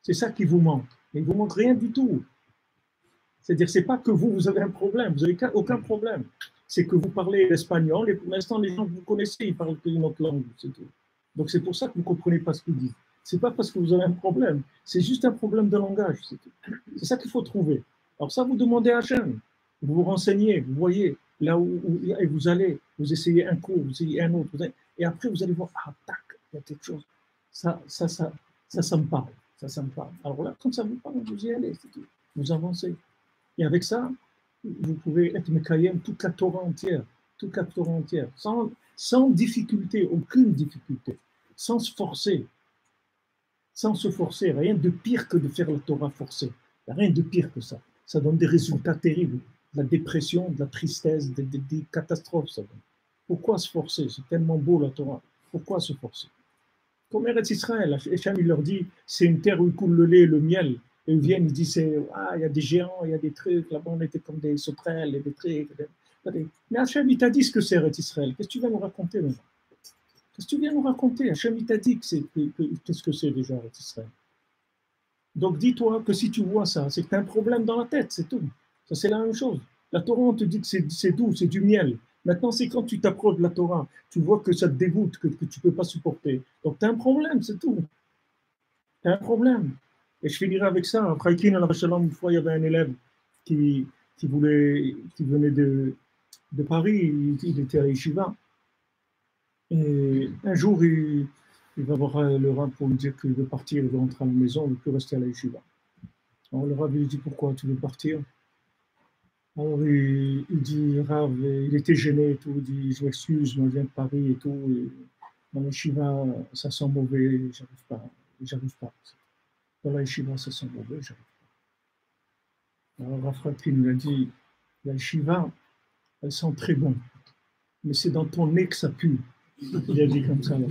S2: C'est ça qui vous manque. Mais il ne vous manque rien du tout. C'est-à-dire, ce n'est pas que vous avez un problème. Vous n'avez aucun problème. C'est que vous parlez l'espagnol et pour l'instant, les gens que vous connaissez, ils parlent une autre langue. C'est tout. Donc, c'est pour ça que vous ne comprenez pas ce qu'ils disent. Ce n'est pas parce que vous avez un problème. C'est juste un problème de langage. C'est ça qu'il faut trouver. Alors ça, vous demandez à Hachem. Vous vous renseignez, vous voyez là où vous allez, vous essayez un cours, vous essayez un autre, et après vous allez voir, ah, tac, il y a quelque chose. Ça me parle. Ça me parle. Alors là, quand ça vous parle, vous y allez, c'est tout. Vous avancez. Et avec ça, vous pouvez être Mekayem toute la Torah entière, sans difficulté, aucune difficulté, sans se forcer. Rien de pire que de faire la Torah forcée. Rien de pire que ça. Ça donne des résultats terribles. De la dépression, de la tristesse, des catastrophes. Ça donne. Pourquoi se forcer? C'est tellement beau la Torah. Pourquoi se forcer? Comme Eretz Israël, Hachem il leur dit, c'est une terre où il coule le lait et le miel. Et ils viennent, ils disent, il y a des géants, il y a des trucs, là-bas on était comme des sauterelles et des trucs. Mais Hachem il t'a dit ce que c'est Eretz Israël. Qu'est-ce que tu viens nous raconter maintenant? Qu'est-ce que tu viens nous raconter? Hachem il t'a dit qu'est-ce que c'est déjà Eretz Israël. Donc dis-toi que si tu vois ça, c'est que tu as un problème dans la tête, c'est tout. Ça c'est la même chose. La Torah, on te dit que c'est doux, c'est du miel. Maintenant, c'est quand tu t'approches de la Torah, tu vois que ça te dégoûte, que tu ne peux pas supporter. Donc tu as un problème, c'est tout. Tu as un problème. Et je finirai avec ça. Après, une fois, il y avait un élève qui venait de Paris, il était à Yeshiva. Et un jour, il va voir le Rav pour lui dire qu'il veut partir, il veut rentrer à la maison, il ne veut plus rester à la Yeshiva. Alors le Rav lui dit, pourquoi tu veux partir? Alors il dit, Rav, il était gêné et tout, il dit, je m'excuse, je viens de Paris et tout, et dans la Yeshiva, ça sent mauvais, j'arrive pas. Dans la Yeshiva, ça sent mauvais, j'arrive pas. Alors Rav Franklin lui a dit, la Yeshiva, elle sent très bon, mais c'est dans ton nez que ça pue. Il a dit comme ça. Là.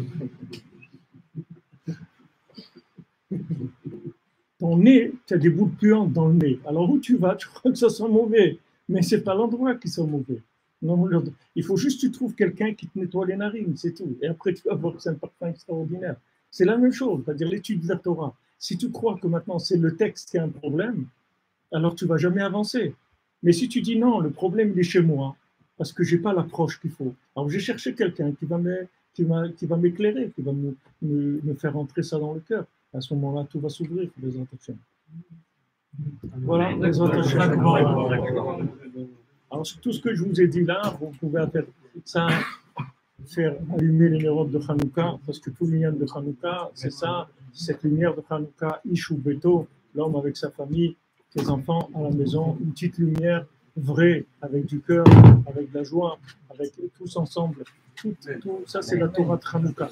S2: Ton nez, tu as des boules puantes dans le nez. Alors où tu vas, tu crois que ça sent mauvais. Mais ce n'est pas l'endroit qui sent mauvais. Non, il faut juste que tu trouves quelqu'un qui te nettoie les narines, c'est tout. Et après, tu vas voir que c'est un parfum extraordinaire. C'est la même chose, c'est-à-dire l'étude de la Torah. Si tu crois que maintenant c'est le texte qui a un problème, alors tu ne vas jamais avancer. Mais si tu dis non, le problème il est chez moi, parce que je n'ai pas l'approche qu'il faut. Alors j'ai cherché quelqu'un qui va m'éclairer, qui va me faire entrer ça dans le cœur. À ce moment-là, tout va s'ouvrir, les intentions. Voilà, les intentions. Alors tout ce que je vous ai dit là, vous pouvez faire allumer les neurones de Hanouka, parce que tout le lien de Hanouka, c'est ça, cette lumière de Hanouka, Ishu Beto, l'homme avec sa famille, ses enfants à la maison, une petite lumière vraie, avec du cœur, avec de la joie, avec tous ensemble. Tout ça, c'est la Torah de Hanouka.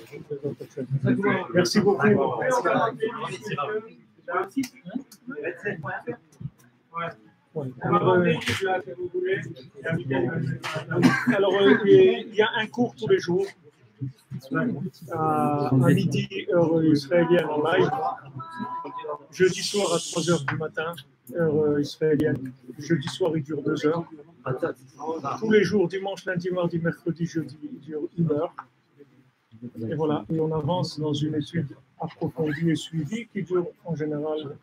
S2: Merci beaucoup. Alors, il y a un cours tous les jours, à midi, heure israélienne en live, jeudi soir à 3h du matin, heure israélienne. Jeudi soir, il dure 2 heures. Tous les jours, dimanche, lundi, mardi, mercredi, jeudi, il dure 1 heure. Et voilà, et on avance dans une étude approfondie et suivie qui dure en général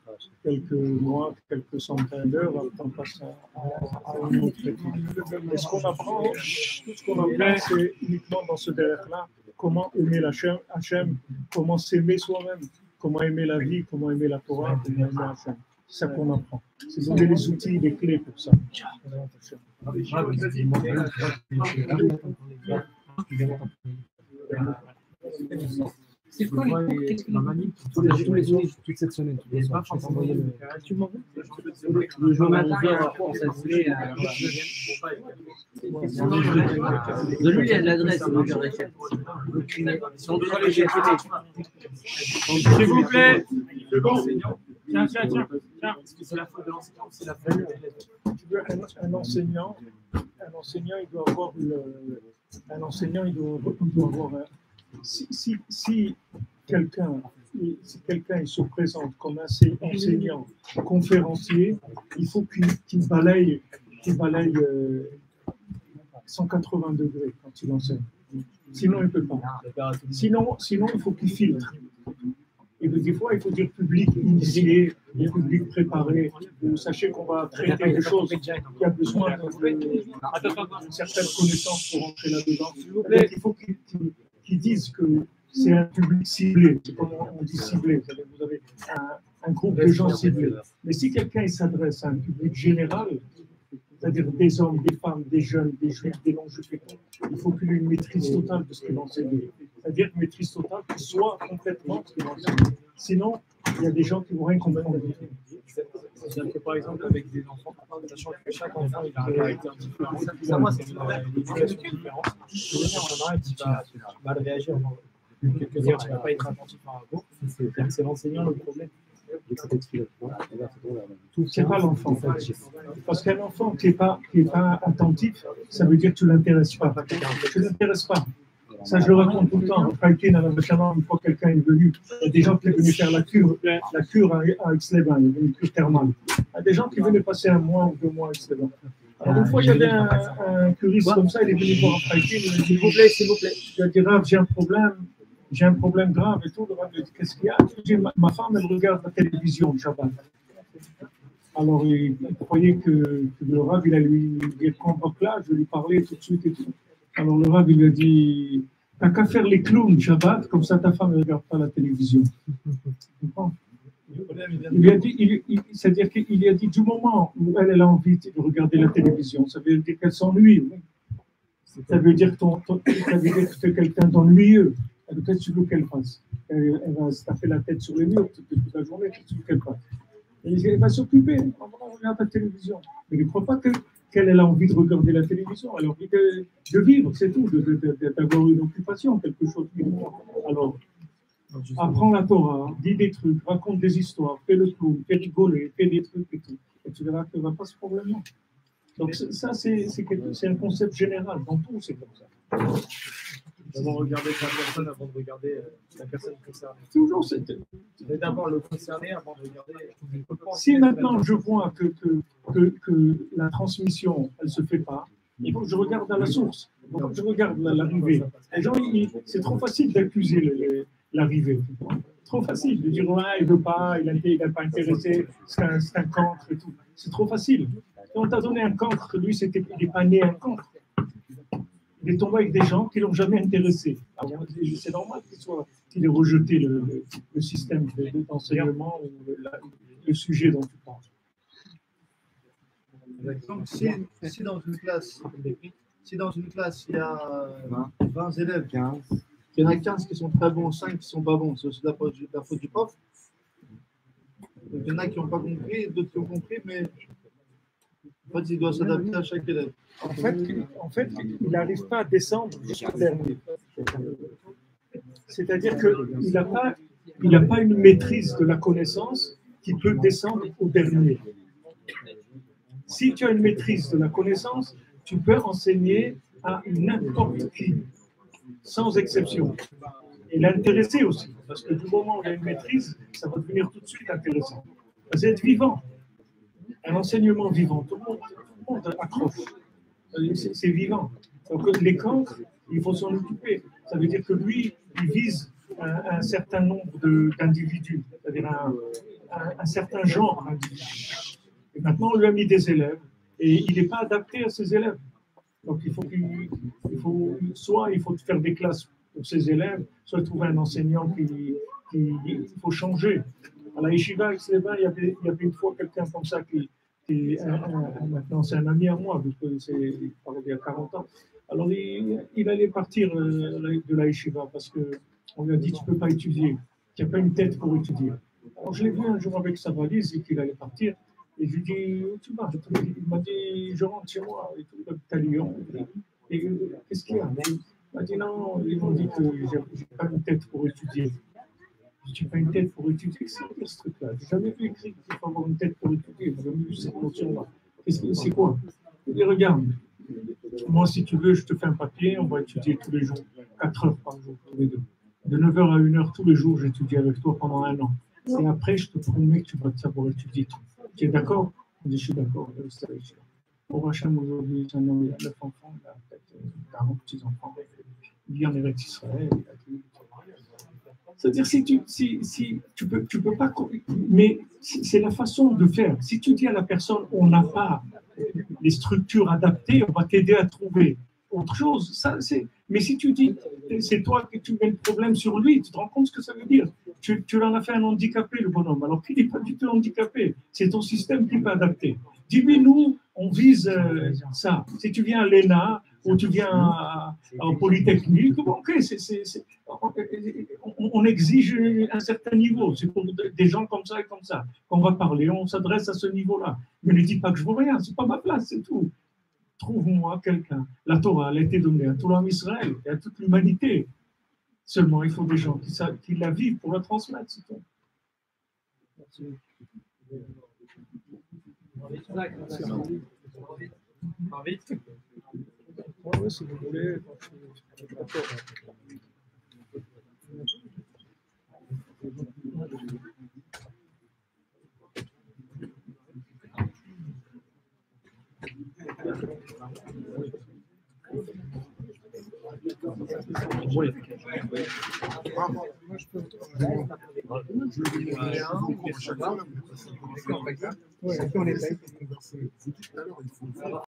S2: quelques mois, quelques centaines d'heures, avant qu'on passe à une autre étude. Et ce qu'on apprend, tout ce qu'on apprend, c'est uniquement dans ce derrière-là, comment aimer Hachem, comment s'aimer soi-même, comment aimer la vie, comment aimer la Torah, comment aimer Hachem. C'est ça qu'on apprend. C'est donner les outils, les clés pour ça.
S5: C'est quoi tous les jours, toute cette semaine.
S1: Le journal ça voulait. Donne-lui l'adresse, mon cœur d'Étienne. Si on doit les jeter.
S4: S'il vous plaît, le bon. Tiens. Est-ce que c'est la faute de l'enseignant ou c'est la faute de l'élève?
S2: Un enseignant, il doit avoir si quelqu'un il se présente comme enseignant, conférencier, il faut qu'il balaye 180 degrés quand il enseigne. Sinon, il ne peut pas. Sinon, il faut qu'il filtre. Et des fois, il faut dire public initié, public préparé. Vous sachez qu'on va traiter des choses qui a besoin d'une certaine connaissance pour entrer là-dedans. Donc, il faut qu'ils disent que c'est un public ciblé. C'est comme on dit ciblé. Vous avez un groupe de gens ciblés. Mais si quelqu'un s'adresse à un public général, c'est-à-dire des hommes, des femmes, des jeunes, des juifs, des non-juifs, il faut qu'il ait une maîtrise totale de ce qu'il enseigne. C'est-à-dire une maîtrise totale qui soit complètement ce qu'il enseigne. Sinon, il y a des gens qui vont rien comprendre.
S3: C'est-à-dire que par exemple, avec des enfants, sachant que chaque enfant il a un caractère différent, pour moi, c'est une éducation différente. On a un qui va mal réagir dans quelques heures, il ne va pas être attentif à un cours. C'est l'enseignant le problème.
S2: C'est pas l'enfant. Parce qu'un enfant qui n'est pas attentif, ça veut dire que tu ne l'intéresses pas. Tu ne l'intéresses pas. Ça, je le raconte tout le temps. Une fois quelqu'un est venu, il y a des gens qui venaient faire la cure à Aix-les-Bains, il y avait une cure thermale. Il y a des gens qui venaient passer 1 mois ou 2 mois à Aix-les-Bains. Alors, une fois, il y avait un curiste comme ça, il est venu voir un Fraïkin, il m'a dit, s'il vous plaît. Je lui ai dit, Rav, j'ai un problème grave et tout. Le Rav lui a dit, qu'est-ce qu'il y a? Je lui ai dit, ma femme, elle regarde la télévision le Shabbat. Alors, il croyait que le Rav, il allait lui dire, prends là, je vais lui parler tout de suite et tout. Alors, le Rav, il lui a dit, t'as qu'à faire les clowns Shabbat, comme ça ta femme ne regarde pas la télévision. Tu comprends? Il lui a dit, c'est-à-dire qu'il lui a dit, du moment où elle a envie de regarder la télévision, ça veut dire qu'elle s'ennuie. Oui. Ça veut dire que tu es quelqu'un d'ennuyeux. Qu'est-ce que tu veux qu'elle fasse? Elle va se taper la tête sur les murs toute la journée. Qu'est-ce que tu veux qu'elle fasse? Elle va s'occuper. Elle regarde la télévision. Mais ne crois pas qu'elle a envie de regarder la télévision. Elle a envie de vivre, c'est tout, d'avoir une occupation, quelque chose. Alors, apprends la Torah, dis des trucs, raconte des histoires, fais le clown, fais rigoler, fais des trucs et tout. Et tu verras qu'il ne va pas ce problème-là. Donc ça, c'est un concept général. Dans tout, c'est comme ça.
S3: D'abord regarder la personne avant de regarder la personne concernée.
S2: Toujours,
S3: c'est d'abord le concerné avant de regarder.
S2: Si maintenant je vois que la transmission, elle ne se fait pas, il faut que je regarde à la source. Donc, je regarde l'arrivée. Les gens, c'est trop facile d'accuser l'arrivée. Trop facile de dire ouais, il ne veut pas, il n'est pas intéressé, c'est un cancre et tout. C'est trop facile. Et on t'a donné un cancre, lui, il n'est pas né un cancre. Il est tombé avec des gens qui ne l'ont jamais intéressé. Alors, c'est normal qu'il ait rejeté le système d'enseignement ou le sujet dont tu parles.
S6: Donc, si dans une classe, il y a 20 élèves, il y en a 15 qui sont très bons, 5 qui ne sont pas bons, c'est aussi la faute du prof. Donc, il y en a qui n'ont pas compris, d'autres qui ont compris, mais en fait, il doit s'adapter à chaque élève.
S2: En fait, il n'arrive pas à descendre jusqu'au dernier. C'est-à-dire qu'il n'a pas une maîtrise de la connaissance qui peut descendre au dernier. Si tu as une maîtrise de la connaissance, tu peux enseigner à n'importe qui, sans exception. Et l'intéresser aussi, parce que du moment où il y a une maîtrise, ça va devenir tout de suite intéressant. Vous êtes vivant. Un enseignement vivant, tout le monde accroche. C'est vivant. Donc les cancres, il faut s'en occuper. Ça veut dire que lui, il vise un certain nombre d'individus, c'est-à-dire un certain genre d'individus. Et maintenant, on lui a mis des élèves et il n'est pas adapté à ces élèves. Donc il faut soit il faut faire des classes pour ces élèves, soit trouver un enseignant il faut changer. À la Yeshiva, il y avait une fois quelqu'un comme ça maintenant c'est un ami à moi, parce que il parlait il y a 40 ans. Alors il allait partir de la Yeshiva parce qu'on lui a dit tu ne peux pas étudier, tu n'as pas une tête pour étudier. Alors je l'ai vu un jour avec sa valise et qu'il allait partir. Et je lui dis, où tu vas? Il m'a dit, je rentre chez moi, et tout, il habite à Lyon. Et qu'est-ce qu'il y a? Il m'a dit, non, ils m'ont dit que je n'ai pas une tête pour étudier. Je n'ai pas une tête pour étudier, c'est quoi ce truc-là? Je n'ai jamais vu écrit qu'il faut avoir une tête pour étudier, j'ai jamais vu cette notion-là. C'est quoi? Je lui dis, regarde, moi, si tu veux, je te fais un papier, on va étudier tous les jours, 4 heures par jour, tous les deux. De 9h à 1h tous les jours, j'étudie avec toi pendant 1 an. Et après, je te promets que tu vas savoir étudier tout. Tu es d'accord? On dit, je suis d'accord. Pour Hachem, aujourd'hui, c'est un homme, il a 9 enfants, il a peut-être 40 petits-enfants. Il vit en Eretz Israël. C'est-à-dire, si tu peux pas, mais c'est la façon de faire. Si tu dis à la personne, on n'a pas les structures adaptées, on va t'aider à trouver autre chose. Mais si tu dis, c'est toi que tu mets le problème sur lui, tu te rends compte ce que ça veut dire. Tu en as fait un handicapé, le bonhomme, alors qu'il n'est pas du tout handicapé. C'est ton système qui n'est pas adapté. Dis-lui, nous, on vise ça. Si tu viens à l'ENA ou tu viens à Polytechnique, ok, on exige un certain niveau. C'est pour des gens comme ça et comme ça qu'on va parler. On s'adresse à ce niveau-là. Mais ne dis pas que je ne veux rien, ce n'est pas ma place, c'est tout. Trouve-moi quelqu'un. La Torah, elle a été donnée à tout l'homme Israël et à toute l'humanité. Seulement, il faut des gens qui la vivent pour la transmettre, c'est tout. Merci. Oui, si vous voulez. Oui.